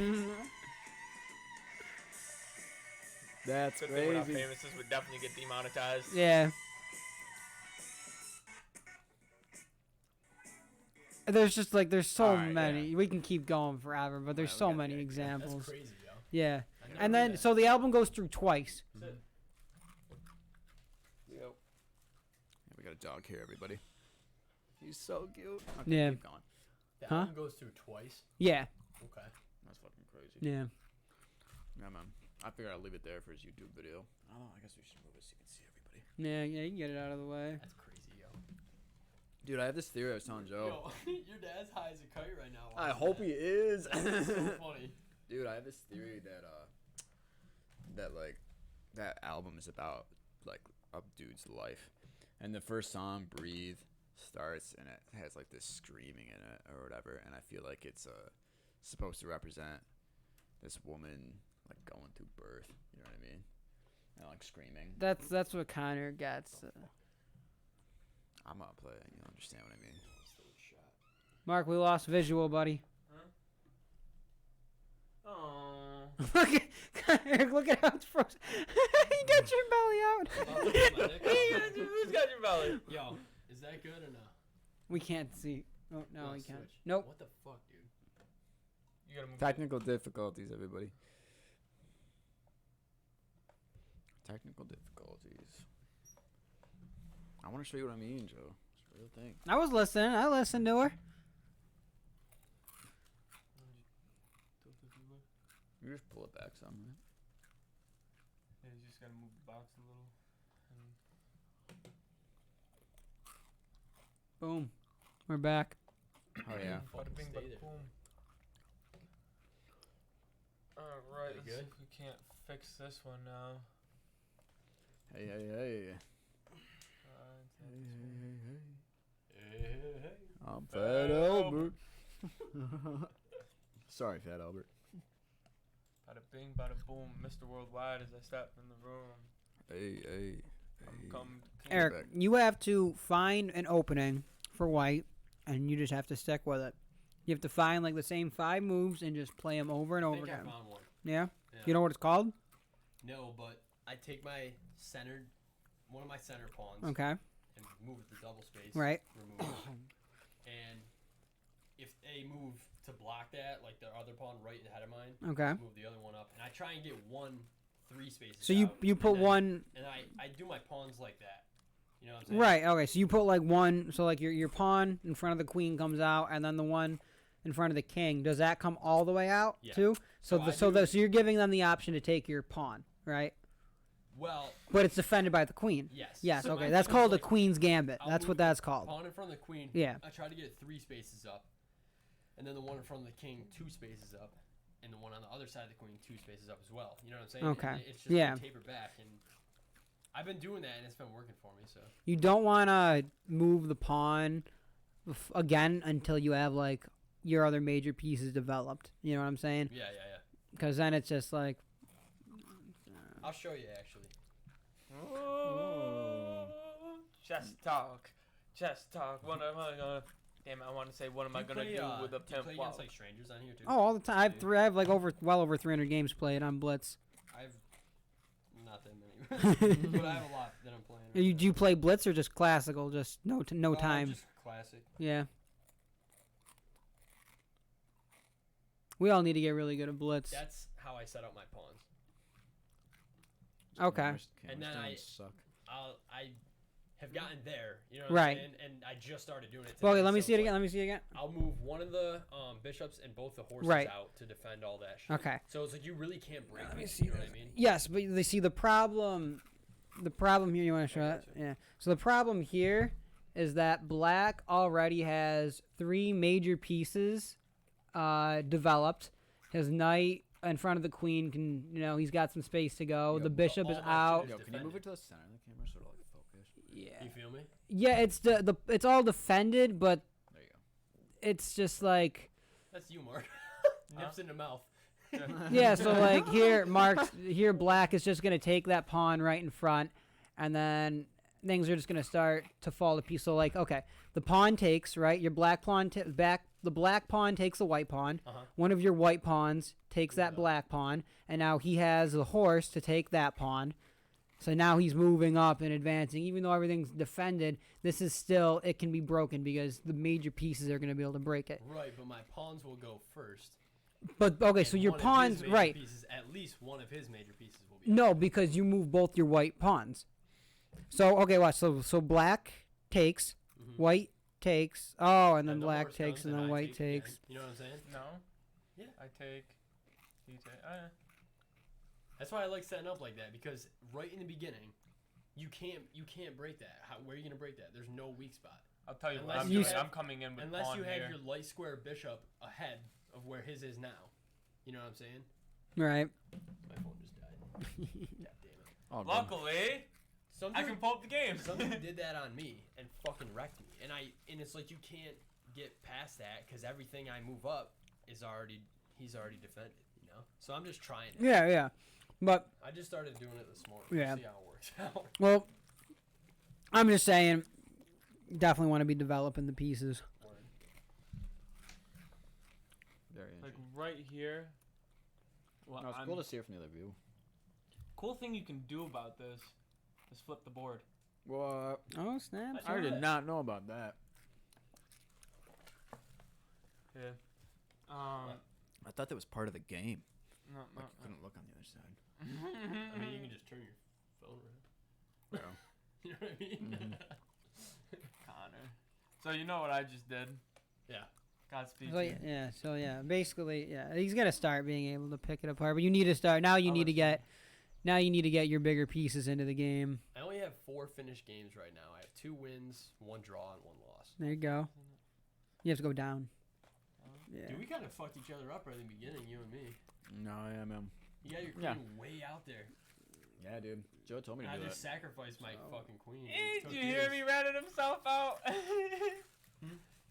That's Good thing we're not crazy. famous. This would definitely get demonetized. Yeah. There's just like there's so Alright, many. yeah. We can keep going forever, but there's Alright, we so got- many yeah, yeah, That's examples. crazy, yo. Yeah. I never And knew then that. so the album goes through twice. Yep. Yeah, we got a dog here, everybody. He's so cute. Okay, Yeah. Keep going. The Huh? album goes through twice. Yeah. Okay. That's fucking crazy. Yeah. Yeah, man. I figured I'd leave it there for his YouTube video. Oh, I guess we should move it so you can see everybody. Yeah, yeah, you can get it out of the way. That's crazy, yo. Dude, I have this theory I was telling Joe. Yo, your dad's high as a kite right now. I hope he is. That's so funny. Dude, I have this theory that that album is about like a dude's life, and the first song, "Breathe," starts and it has like this screaming in it or whatever, and I feel like it's supposed to represent this woman like going through birth. You know what I mean? And like screaming. That's what Connor gets. I'm gonna play it. You understand what I mean? Mark, we lost visual, buddy. Oh. Look at Connor, look at how it's frozen. You got your belly out. Who's got your belly? Yo, is that good or not? We can't see. Oh no, Yo, we can't. switch. Nope. What the fuck, dude? You gotta move. Technical difficulties, everybody. Technical difficulties. I want to show you what I mean, Joe. It's a real thing. I was listening. I listened to her. You just pull it back some, right? Yeah, you just gotta move the box a little. Boom. We're back. Oh yeah. Bada bing, Stay bada there. boom. Alright, Pretty let's see good. if we can't fix this one now. Hey, hey, hey. Take this one. Hey, hey, hey. I'm Fat Fat Albert. Sorry, Fat Albert. Bada bing, bada boom, Mr. Worldwide as I step in the room. Hey, hey. I'm come to Eric, back. you have to find an opening for white, and you just have to stick with it. You have to find like the same 5 moves and just play them over and I over think I again. found one. Yeah? Yeah. You know what it's called? No, but I take one of my center pawns, Okay. and move it to double space. Right. Remove it. And if they move to block that, like the other pawn right ahead of mine, Okay. just move the other one up, and I try and get 3 spaces. So you out, put and then- one. and I do my pawns like that. You know what I'm saying? Right. Okay. So you put like one. So like your pawn in front of the queen comes out, and then the one in front of the king. Does that come all the way out Yeah. too? So So so you're giving them the option to take your pawn, right? Well, But it's defended by the queen. yes. Yes. So Okay. my That's thing is, called a like, queen's gambit. I'll That's move what that's called. Pawn in front of the queen. Yeah. I try to get 3 spaces up, and then the one in front of the king 2 spaces up, and the one on the other side of the queen 2 spaces up as well. You know what I'm saying? Okay. And it's just Yeah. taper back, and I've been doing that, and it's been working for me. So You don't want to move the pawn again until you have like your other major pieces developed. You know what I'm saying? yeah. Because then it's just like. I'll show you actually. Ooh. Chess talk. Chess talk. What am I gonna? Damn it! I want to say what am I gonna do with a do you play pimp? against like strangers on here too? Oh, all the time. I have like well over 300 games played on Blitz. I've not that many, but I have a lot that I'm playing. Right Do you play Blitz or just classical? Just no now. time. Just classic. Yeah. We all need to get really good at Blitz. That's how I set up my pawns. Okay. And then I have gotten there. You know what Right. I'm saying? And I just started doing it. Okay, today, let me so see it it's again. like, Let me see it again. I'll move one of the bishops and both the horses Right. out to defend all that shit. Okay. So it's like you really can't break Let me it. see You know what I mean? Yes, but they see the problem. The problem here, you want to show I that? gotcha. Yeah. So the problem here is that black already has 3 major pieces developed. His knight in front of the queen can, he's got some space to go. Yo, The bishop all is that shit out. is Yo, can you defended. move it to the center of the camera so it'll like focus? Yeah. You feel me? Yeah, it's it's all defended, but There you go. it's just like That's you, Mark. Nips in the mouth. yeah. So like here, black is just gonna take that pawn right in front, and then things are just gonna start to fall to pieces. So like, okay, the pawn takes right. Your black pawn the black pawn takes the white pawn. Uh-huh. One of your white pawns takes that Yeah. black pawn, and now he has the horse to take that pawn. So now he's moving up and advancing. Even though everything's defended, this is still, it can be broken because the major pieces are going to be able to break it. Right, but my pawns will go first. But, okay, so and your one of his pawns, major right. Pieces, at least one of his major pieces will be. No, because you move both your white pawns. So, okay, watch. So black takes, Mhm. white takes, oh, and then Then the black horse takes, comes and then I white take again. takes. You know what I'm saying? No. Yeah. I take. You take. That's why I like setting up like that, because right in the beginning, you can't break that. Where are you gonna break that? There's no weak spot. I'll tell you what Unless I'm you doing. have- I'm coming in with Unless pawn you have here. your light square bishop ahead of where his is now. You know what I'm saying? Right. My phone just died. God damn it. Oh, bro. Luckily, Some I dude- can pull up the game. some dude did that on me and fucking wrecked me. And it's like you can't get past that because everything I move up he's already defended. You know. So I'm just trying it. Yeah, yeah. But, I just started doing it this morning. Yeah. See how it works out. well, I'm just saying, definitely want to be developing the pieces. Very Like interesting. right here. Well, No, it's cool to see it from the other view. cool thing you can do about this is flip the board. What? Oh, snap. I I did that. not know about that. Yeah. I thought that was part of the game. No, Like you couldn't look on the other side. I mean, you can just turn your phone around. Bro. You know what I mean? Connor. So you know what I just did? Yeah. Godspeed. So, to you. yeah, so yeah, basically, yeah, he's gonna start being able to pick it apart. But you need to start now. You I'll need to let you get, now you need to get your bigger pieces into the game. I only have 4 finished games right now. I have 2 wins, 1 draw, and 1 loss. There you go. You have to go down. Yeah. Dude, we kind of fucked each other up right in the beginning, you and me. No, yeah, man. You got your queen Yeah. way out there. Yeah, dude. Joe told me to I do just it. sacrificed my So- fucking queen. Hey, It took did you hear years. me ratting himself out?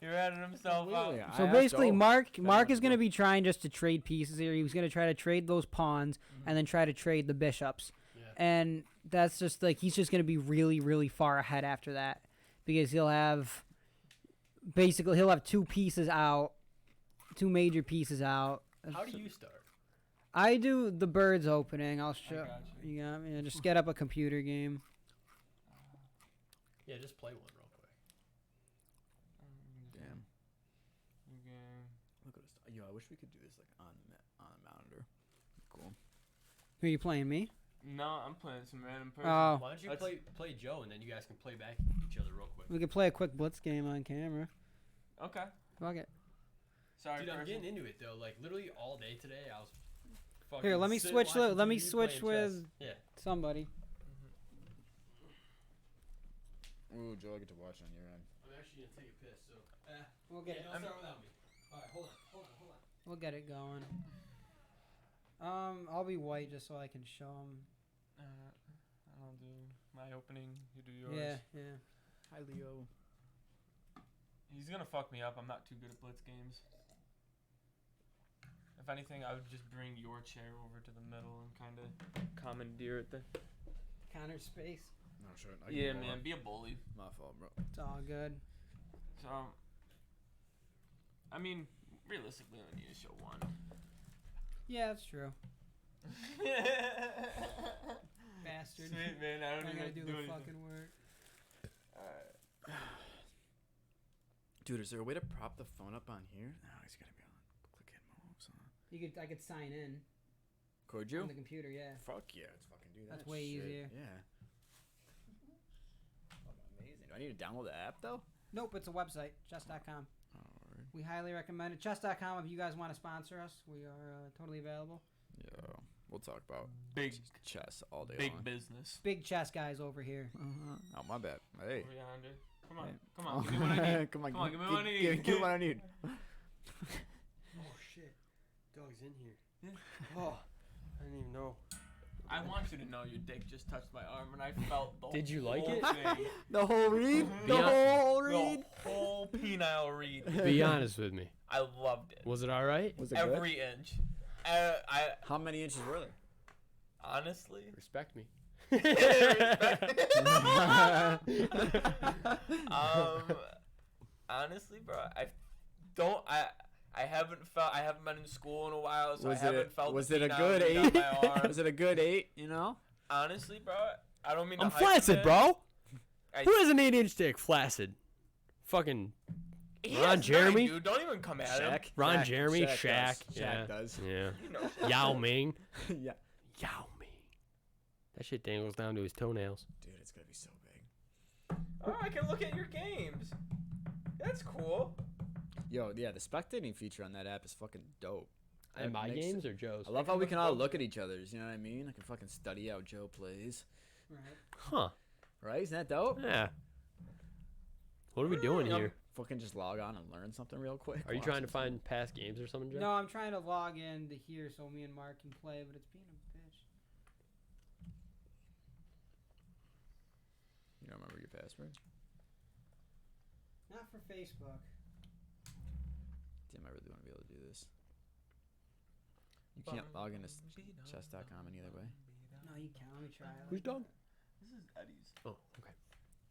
He ratted himself out. Completely. So I asked basically, Joe. Mark Tell me Mark what is to going to do. be trying just to trade pieces here. He was going to try to trade those pawns and then try to trade the bishops. Yeah. And that's just like he's just going to be really, really far ahead after that because he'll have 2 pieces out, 2 major pieces out. How do you start? I do the birds opening. I'll show. got you. You got me. Just get up a computer game. Yeah, just play one real quick. Damn. Okay. Look at this. Yo, I wish we could do this like on a monitor. Cool. Who are you playing? Me? No, I'm playing some random person. Oh. Why don't you That's- play Joe, and then you guys can play back each other real quick. We could play a quick blitz game on camera. Okay. Fuck it. Sorry, Dude, I'm person. getting into it though. Like literally all day today, I was. Fucking Here, let me sitting switch. watching Let me TV, switch playing chess. with Yeah. somebody. Ooh, Joe, I get to watch on your end. I'm actually gonna take a piss, so. We'll get it. Don't start without me. All right, hold on. We'll get it going. I'll be white just so I can show them. I'll do my opening. You do yours. Yeah. Hi, Leo. He's gonna fuck me up. I'm not too good at blitz games. If anything, I would just bring your chair over to the middle and kind of commandeer it there. Counter space. No, sure. Yeah, man. Be a bully. My fault, bro. It's all good. So, I mean, realistically, I need to show one. Yeah, that's true. Bastard. Sweet, man. I don't I even gotta have to do do the anything. fucking work. Dude, is there a way to prop the phone up on here? No, he's gotta be on click hit moves. I could sign in Could you? on the computer. Yeah. Fuck yeah, let's fucking do that. That's way shit. easier. Yeah. Fucking amazing. Do I need to download the app though? Nope, it's a website. Chess.com. Alright. We highly recommend it. Chess.com. If you guys want to sponsor us, we are totally available. Yeah, we'll talk about Big, chess all day big long. business. Big chess guys over here. Oh, my bad. Hey. Over yonder. Come on. Hey. Come on. Give me what I need. Come on, Come on, give me what I need. Give me what I need. Oh shit, dog's in here. Yeah. Oh, I didn't even know. I want you to know your dick just touched my arm and I felt the Did you like whole it? thing. The whole read? The whole read? The whole penile read. Be honest with me. I loved it. Was it all right? Was it Every inch. I How many inches were there? honestly. Respect me. Honestly, bro, I haven't been in school in a while, so Was I haven't felt. was the it a penile good read on 8? my arm. Was it a good 8? You know? Honestly, bro, I don't mean. I'm to hype flaccid, it. bro. I- Who has an 8-inch dick? Flaccid. Fucking He Ron has Jeremy? 9, dude. Don't even come at him. Ron Jeremy, Shaq. Does. Yeah. Shaq does. yeah. You know. Yao Ming. Yeah. Yao Ming. That shit dangles down to his toenails. Dude, it's gonna be so big. Oh, I can look at your games. That's cool. Yo, yeah, the spectating feature on that app is fucking dope. And That my makes games it- or Joe's? I love how we can all look at each other's. You know what I mean? I can fucking study how Joe plays. Right. Huh. Right? Isn't that dope? Yeah. What are we doing here? Fucking just log on and learn something real quick. Are you Watch trying to something. find past games or something, Joe? No, I'm trying to log in to here so me and Mark can play, but it's being a bitch. You don't remember your password? Not for Facebook. Damn, I really want to be able to do this. You can't log into chess.com any other way. No, you can't. Let me try it. Who's dog? This is Eddie's. Oh, okay.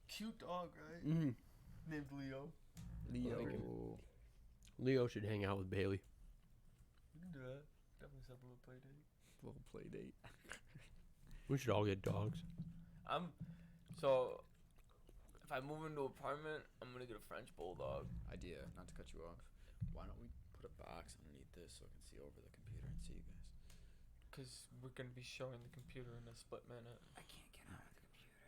Cute dog, right? Mm-hmm. Named Leo. Leo. Leo should hang out with Bailey. We can do that. Definitely set up a little play date. Little play date. We should all get dogs. So if I move into an apartment, I'm gonna get a French bulldog. Idea, not to cut you off. Why don't we put a box underneath this so I can see over the computer and see you guys? Cause we're gonna be showing the computer in a split minute. I can't get out of the computer.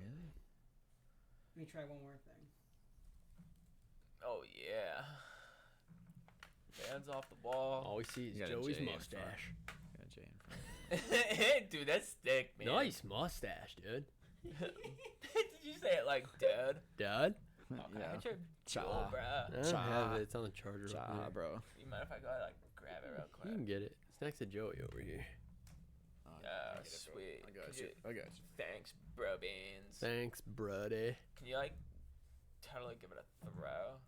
Really? Let me try one more thing. Oh yeah. Hands off the ball. All we see is You got a Joey's J in front. mustache. Got a J in front. Dude, that's thick, man. Nice mustache, dude. Did you say it like dad? Dad? Okay, Yeah. hit your Cha. jewel, bruh. I don't have it. It's on the charger. Cha, up there. bro. You mind if I go like grab it real You quick? can get it. It's next to Joey over here. Yeah, I get it, bro. sweet. I got Could you. I got you. Thanks, bro beans. Thanks, bruddy. Can you like try to like give it a throw?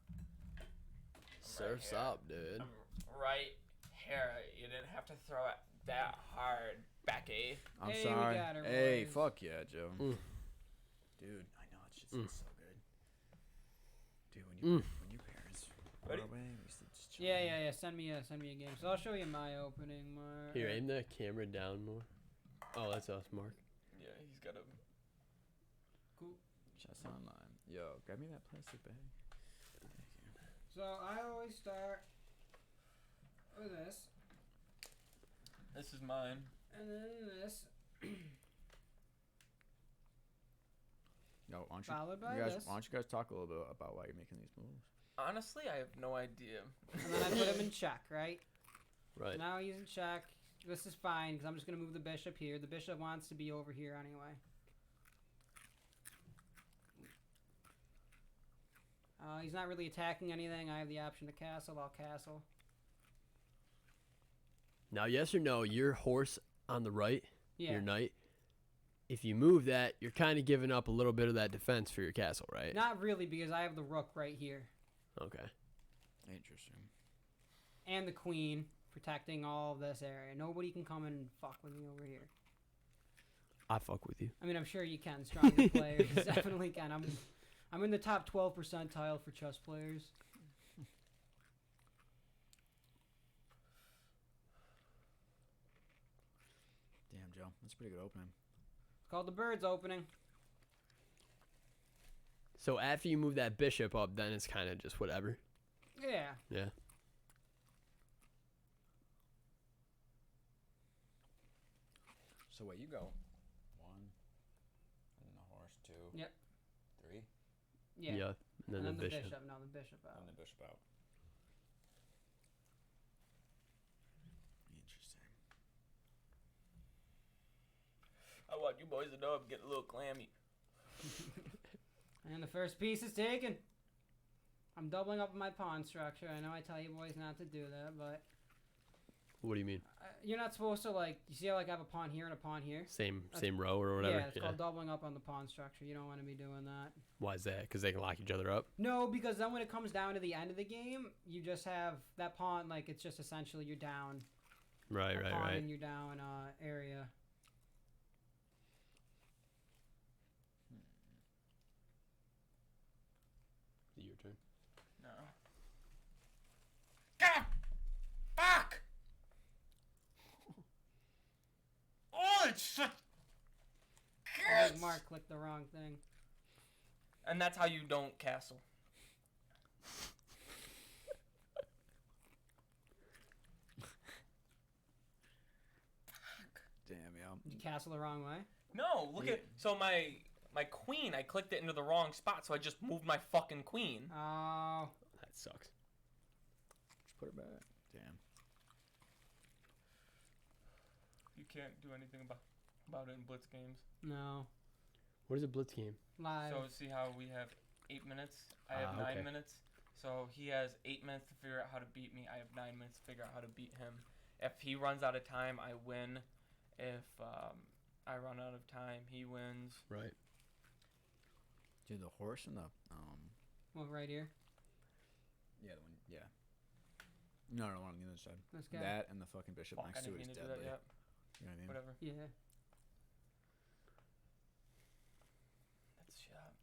Surf's here. up, dude. I'm right here. You didn't have to throw it that hard, Becky. I'm Hey, we sorry. got her, Hey, boys. fuck yeah, Joe. Mm. Dude, I know it's just Mm. it's so good. Dude, when Mm. when your parents were Ready? away, we used to just show Yeah, me. yeah. Send me a game. So I'll show you my opening. Here, aim that camera down more. Oh, that's us, Mark. Yeah, he's got a. Cool. Chess Online. Yo, grab me that plastic bag. Thank you. So I always start with this, This is mine. and then this, Yo, why don't you, followed by you guys, this, why don't you guys talk a little bit about why you're making these moves? Honestly, I have no idea. and then I put him in check, right? Right. So now he's in check. This is fine because I'm just gonna move the bishop here. The bishop wants to be over here anyway. He's not really attacking anything. I have the option to castle. I'll castle. Now, yes or no, your horse on the right, Yeah. your knight, if you move that, you're kind of giving up a little bit of that defense for your castle, right? Not really because I have the rook right here. Okay. Interesting. And the queen protecting all of this area. Nobody can come and fuck with me over here. I fuck with you. I mean, I'm sure you can. Stronger players definitely can. I'm in the top 12 percentile for chess players. Damn, Joe. That's a pretty good opening. It's called the Birds opening. So after you move that bishop up, then it's kind of just whatever. Yeah. Yeah. So wait, you go. 1, and then the horse, 2. Yep. 3, Yeah. And then the bishop. No, the bishop out. and the bishop out. Interesting. I want you boys to know I'm getting a little clammy. And the first piece is taken. I'm doubling up my pawn structure. I know I tell you boys not to do that, but What do you mean? you're not supposed to, like, you see how, like, I have a pawn here and a pawn here? Same row or whatever? Yeah, it's called doubling up on the pawn structure. You don't want to be doing that. Why is that? Because they can lock each other up? No, because then when it comes down to the end of the game, you just have that pawn, like, it's just essentially you're down. Right, a right, pawn right. in your down area. Is it your turn? No. God! Fuck! Oh, it's such. I think Mark clicked the wrong thing. And that's how you don't castle. Damn, yeah. Did you castle the wrong way? No, look at so my queen. I clicked it into the wrong spot, so I just moved my fucking queen. Oh. That sucks. Just put it back. Damn. You can't do anything about it in blitz games. No. What is a blitz game? Live. So see how we have 8 minutes. I have 9 okay. minutes. So he has 8 minutes to figure out how to beat me. I have 9 minutes to figure out how to beat him. If he runs out of time, I win. If I run out of time, he wins. Right. Dude, the horse and the Well, right here. yeah, the one, yeah. No, one on the other side. This guy. That and the fucking bishop Fuck, I next to didn't it mean is to do that deadly. yet. You know what I mean? Whatever. Yeah. That's shot.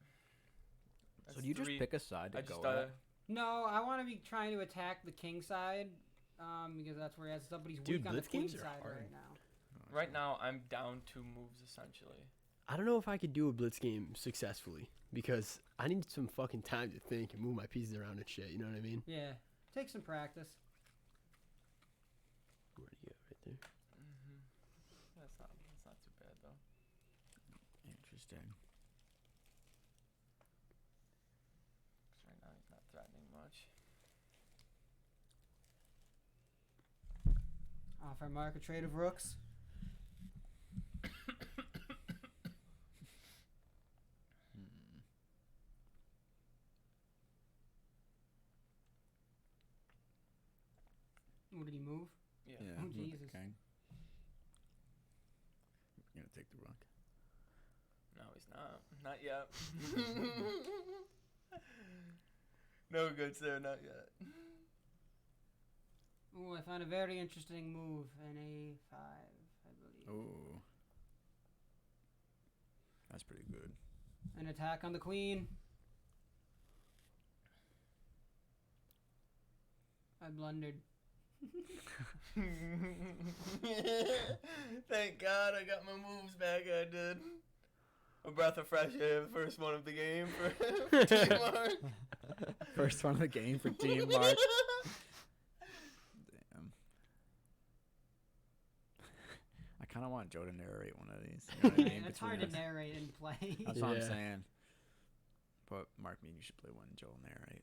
So do you just pick a side to I go just at? No, I want to be trying to attack the king side, because that's where he has stuff, but he's Dude, weak on the blitz queen games are side hard. right now. Right now, I'm down 2 moves essentially. I don't know if I could do a blitz game successfully because I need some fucking time to think and move my pieces around and shit. You know what I mean? Yeah. Take some practice. Where do you go? Right there. Mm-hmm. That's not too bad though. Interesting. 'Cause right now he's not threatening much. Offer Mark a trade of rooks. What did he move? Yeah. Yeah. Oh, move the Jesus. king. You're gonna take the rook. No, he's not. Not yet. No good, sir. Not yet. Oh, I found a very interesting move in A5, I believe. Ooh. That's pretty good. An attack on the queen. I blundered. Thank God I got my moves back. I did. A breath of fresh air. The first one of the game for Team Mark. First one of the game for Team Mark. Damn. I kind of want Joe to narrate one of these. You know what I mean? It's Between hard to us. narrate and play. That's what I'm Yeah. saying. But Mark, me and you should play one. Joe will narrate.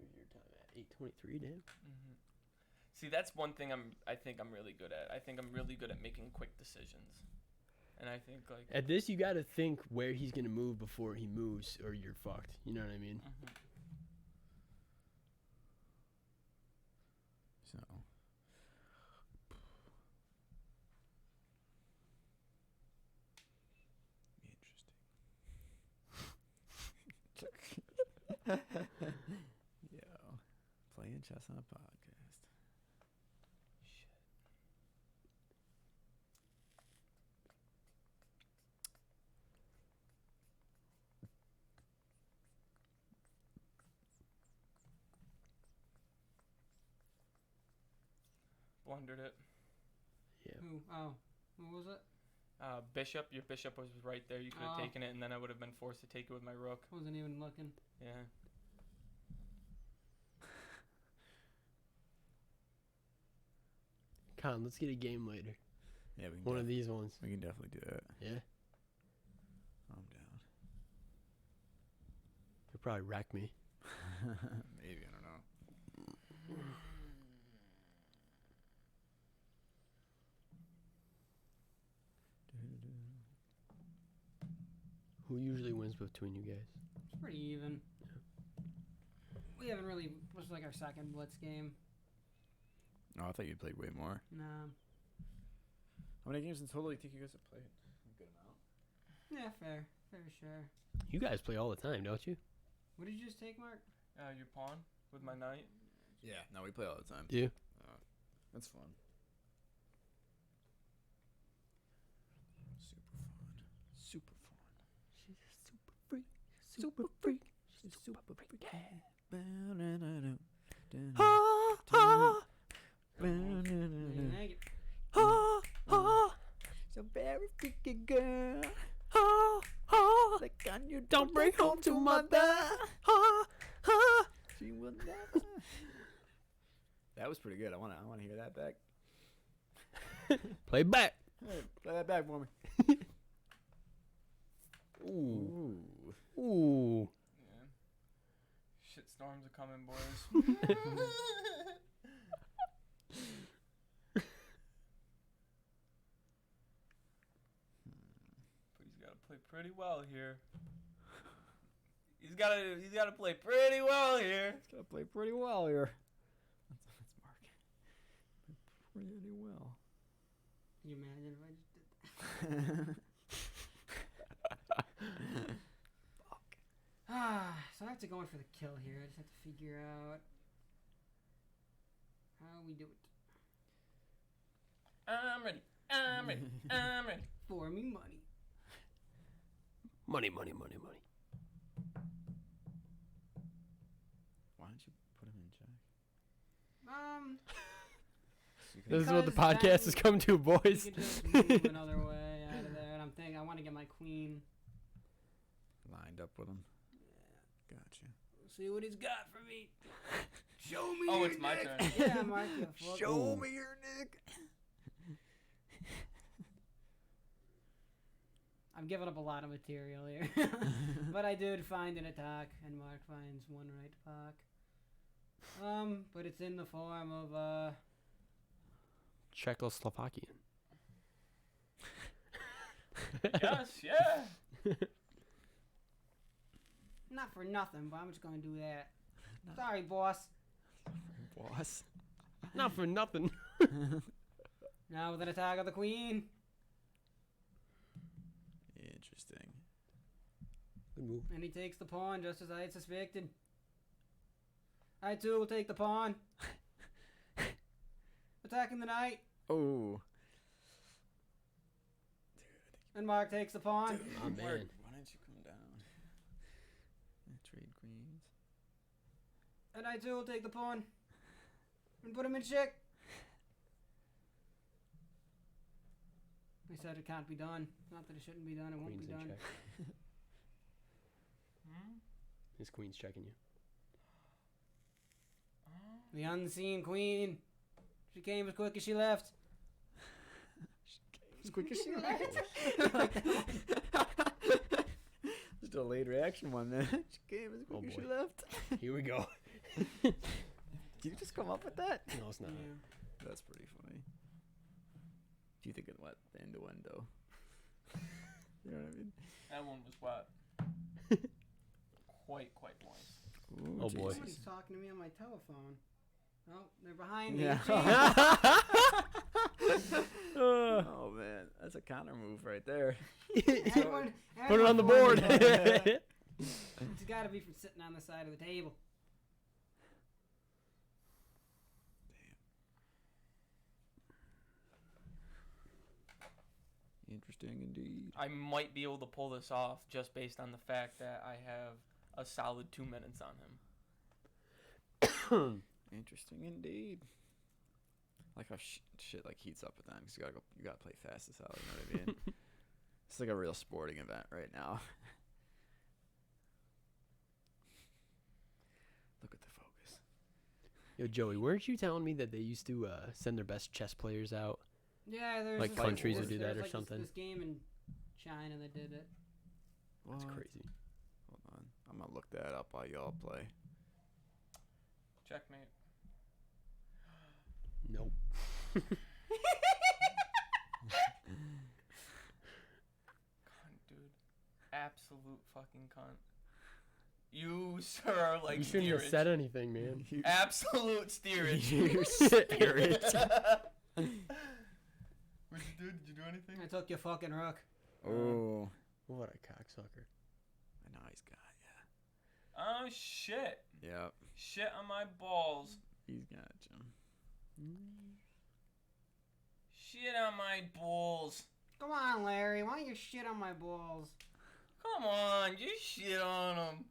Your time at 8:23, damn. Mhm. See, that's one thing I think I'm really good at. I think I'm really good at making quick decisions. And I think like At this, you got to think where he's gonna move before he moves, or you're fucked. You know what I mean? So. Interesting. Yo, playing chess on a podcast. shit. Blundered it. Who? Oh, who was it? Bishop. Your bishop was right there. You could have Oh. taken it, and then I would have been forced to take it with my rook. Wasn't even looking. Yeah. Con, let's get a game later. Yeah, we can. One of these ones. We can definitely do that. Yeah. I'm down. He'll probably wreck me. Maybe, I don't know. Who usually wins between you guys? It's pretty even. We haven't really. This was like our second blitz game. Oh, I thought you played way more. Nah. How many games in total do you think you guys have played? A good amount. Yeah, fair. Fair share. You guys play all the time, don't you? What did you just take, Mark? Your pawn with my knight. Yeah, no, we play all the time. Do you? That's fun. Super fun. She's a super freak. Super freak. She's a super freak. Thank you. So very freaky girl. Like on you Don't bring home to mother. She will never. That was pretty good. I wanna hear that back. Play back. Hey, play that back for me. Ooh. Ooh. Ooh. Yeah. Shit storms are coming, boys. But he's got to play pretty well here. He's got to play pretty well here. It's gonna play pretty well here. That's Mark. Pretty well. Can you imagine if I just did that? So I have to go in for the kill here. I just have to figure out how we do it. I'm ready. I'm ready. I'm ready. For me money. Money, money, money, money. Why don't you put him in check? So you can- This is what the Because podcast then has come to, We boys. could just move another way out of there. And I'm thinking I want to get my queen. lined up with him. Gotcha. See what he's got for me. Show me. Oh, your it's my dick. turn. Yeah, Mark. You fuck. Show me your dick. I'm giving up a lot of material here. But I did find an attack, and Mark finds one right attack. But it's in the form of, Czechoslovakian. Yes, yeah. not for nothing, but I'm just gonna do that. Sorry, boss. Boss. Not for nothing. Now with an attack of the queen. Interesting. Good move. And he takes the pawn just as I had suspected. I too will take the pawn. Attacking the knight. Oh. And Mark takes the pawn. Oh, man. Why don't you come down? Trade queens. And I too will take the pawn. And put him in check. They said it can't be done. Not that it shouldn't be done, it won't Queen's be in done. check. Hmm? His queen's checking you. The unseen queen. She came as quick as she left. As quick as she left. Just a late reaction one, man. She came as quick Oh, as she boy. left. Here we go. Did you just come up with that? No, it's not. Yeah. That's pretty funny. Do you think of what? The innuendo. You know what I mean? That one was what? quite nice. Ooh, Oh, boy. Somebody's talking to me on my telephone. Oh, they're behind me. Yeah. Jeez. Oh man, that's a counter move right there. Everyone- Put it on the everyone board. for it. It's got to be from sitting on the side of the table. Interesting indeed. I might be able to pull this off just based on the fact that I have a solid 2 minutes on him. Interesting indeed. Like how shit like heats up with them because you gotta play fast as hell. You know what I mean? It's like a real sporting event right now. Look at the focus. Yo, Joey, weren't you telling me that they used to send their best chess players out? Yeah, there's Like this- countries there's- would do that there's or like something? This game in China that did it. That's What? crazy. Hold on, I'm gonna look that up while y'all play. Checkmate. Nope. Cunt, dude. Absolute fucking cunt. You, sir, are like You shouldn't have steerage. said anything, man. Absolute steerage. You steerage. What'd you do? Did you do anything? I took your fucking rook. Oh, What a cocksucker. I know he's got Oh, shit. yeah. Yep, Shit on my balls. he's got you. Shit on my balls. Come on, Larry. Why don't you shit on my balls? Come on, just shit on them.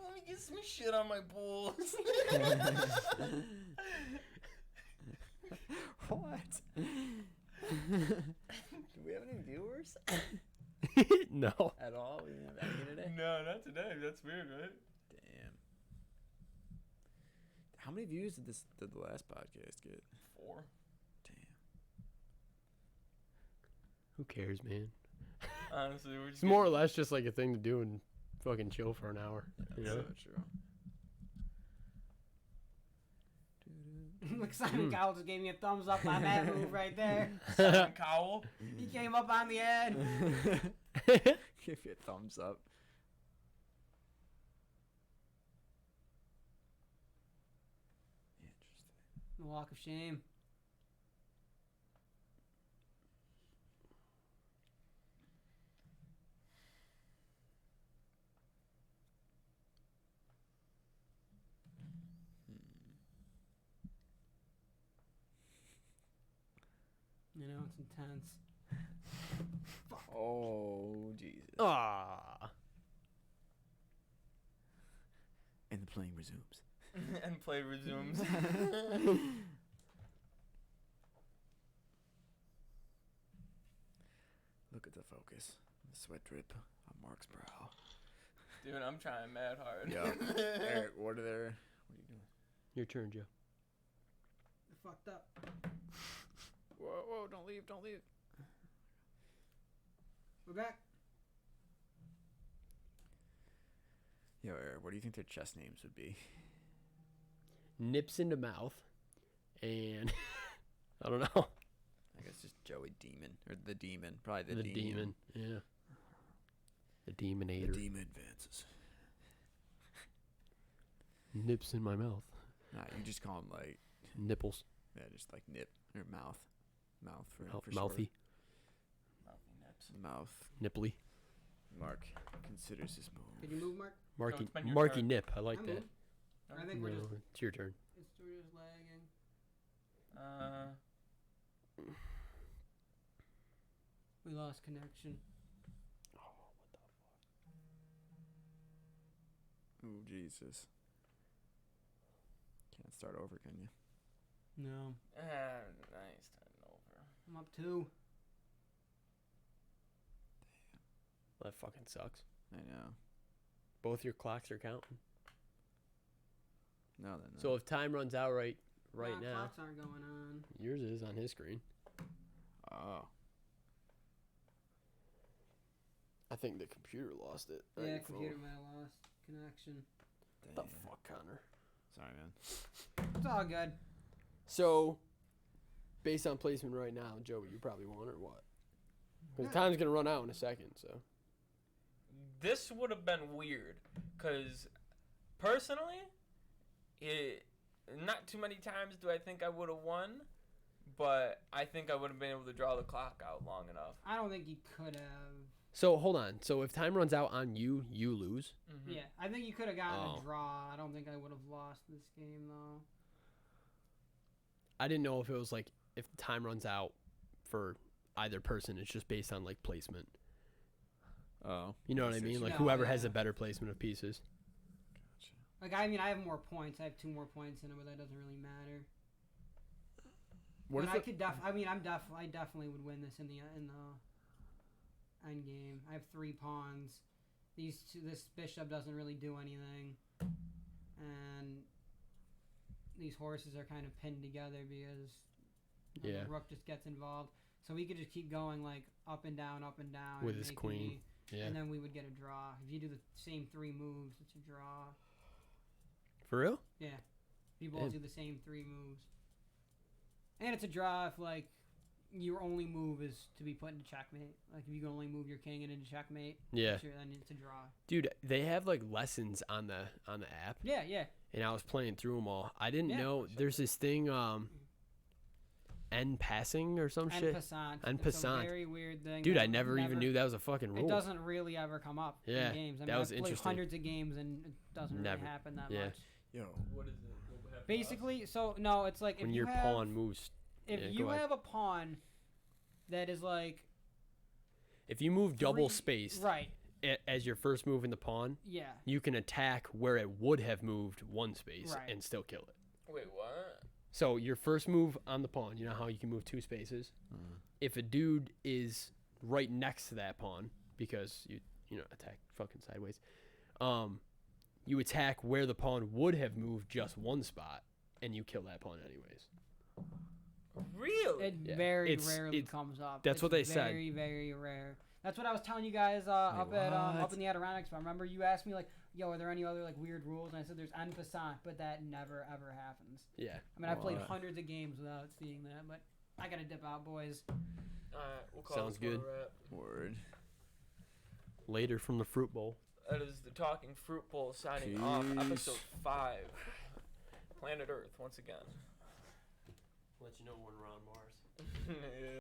Let me get some shit on my balls. What? Do we have any viewers No. at all? We didn't have any today. No, not today. That's weird, right? Damn. How many views did the last podcast get? 4. Damn. Who cares, man? Honestly, we're just It's more or less just like a thing to do and fucking chill for an hour. You know? So true. Look, Simon Cowell just gave me a thumbs up on that move right there. Simon Cowell. He came up on the end. Give you a thumbs up. Interesting. The walk of shame. You know, it's intense. Oh Jesus! Ah. And the playing resumes. And play resumes. Look at the focus. The sweat drip on Mark's brow. Dude, I'm trying mad hard. Yeah. Eric, what are you doing? Your turn, Joe. You're fucked up. Whoa, don't leave. We're back. Yo, Eric, what do you think their chess names would be? Nips into mouth. And I don't know. I guess just Joey Demon. Or the Demon. Probably The demon. Yeah. The demonator. The Demon advances. Nips in my mouth. Nah, you just call him like, Nipples. yeah, just like nip or mouth. Mouth for Mouthy. Mouthy nips. Short. Mouth. Nipply. Mark considers his move. Can you move, Mark? Marky, it's been your Marky turn. Nip. I like I that. moved. I think No, we're just it's your turn. we're just lagging. We lost connection. Oh, Jesus. Can't start over, can you? No. Nice. Starting over. I'm up 2. That fucking sucks. I know. Both your clocks are counting. No, they're not. So if time runs out right now, Clocks aren't going on. yours is on his screen. Oh. I think the computer lost it. Yeah, Right computer might have lost connection. The fuck, Connor? Sorry, man. It's all good. So, based on placement right now, Joey, you probably won or what? Because time's gonna run out in a second. So. This would have been weird, because personally, not too many times do I think I would have won, but I think I would have been able to draw the clock out long enough. I don't think you could have. So hold on. So if time runs out on you, you lose. Mm-hmm. Yeah, I think you could have gotten Oh. a draw. I don't think I would have lost this game though. I didn't know if it was like if time runs out for either person, it's just based on like placement. Oh. You know what I mean? Like No, whoever has yeah. a better placement of pieces. Like I mean, I have more points. I have 2 more points in it, but that doesn't really matter. What But if I it- could I definitely would win this in the end game. I have 3 pawns. This bishop doesn't really do anything, and these horses are kind of pinned together because Yeah. the rook just gets involved. So we could just keep going like up and down, With and his making queen. Yeah. and then we would get a draw. If you do the same 3 moves, it's a draw. For real? Yeah, you both Damn. do the same 3 moves, and it's a draw if like your only move is to be put into checkmate. Like if you can only move your king into checkmate, Yeah. sure, then it's a draw. Dude, they have like lessons on the app, Yeah, yeah. and I was playing through them all. I didn't Yeah. know there's this thing en passing or some En shit. passant. En It's a passant. very weird thing. Dude, that I never even knew that was a fucking rule. It doesn't really ever come up Yeah, in games. I that mean, was I've played interesting. hundreds of games and it doesn't Never. really happen that Yeah. much. Yo. What is it? What would happen to us? Basically, so no, it's like when if your you have, pawn moves. if yeah, you go ahead. have a pawn that is like If you move double 3 spaced right, as your first move in the pawn, yeah, you can attack where it would have moved 1 space Right. and still kill it. Wait, what? So your first move on the pawn, you know how you can move 2 spaces? If a dude is right next to that pawn, because you know, attack fucking sideways, you attack where the pawn would have moved just 1 spot, and you kill that pawn anyways. Really? it Yeah. very It's- rarely it's- comes up. that's It's what they said. Very, very rare. That's what I was telling you guys up what? in the Adirondacks. But remember, you asked me like, "Yo, are there any other like weird rules?" And I said, "There's en passant," but that never ever happens. Yeah. I mean, I've played What? hundreds of games without seeing that, but I gotta dip out, boys. Alright, we'll call Sounds this one a good. wrap. Word. Later from the fruit bowl. That is the Talking Fruit Bowl signing off, Peace. episode 5. Planet Earth, once again. Let you know when we're on Mars. Yeah.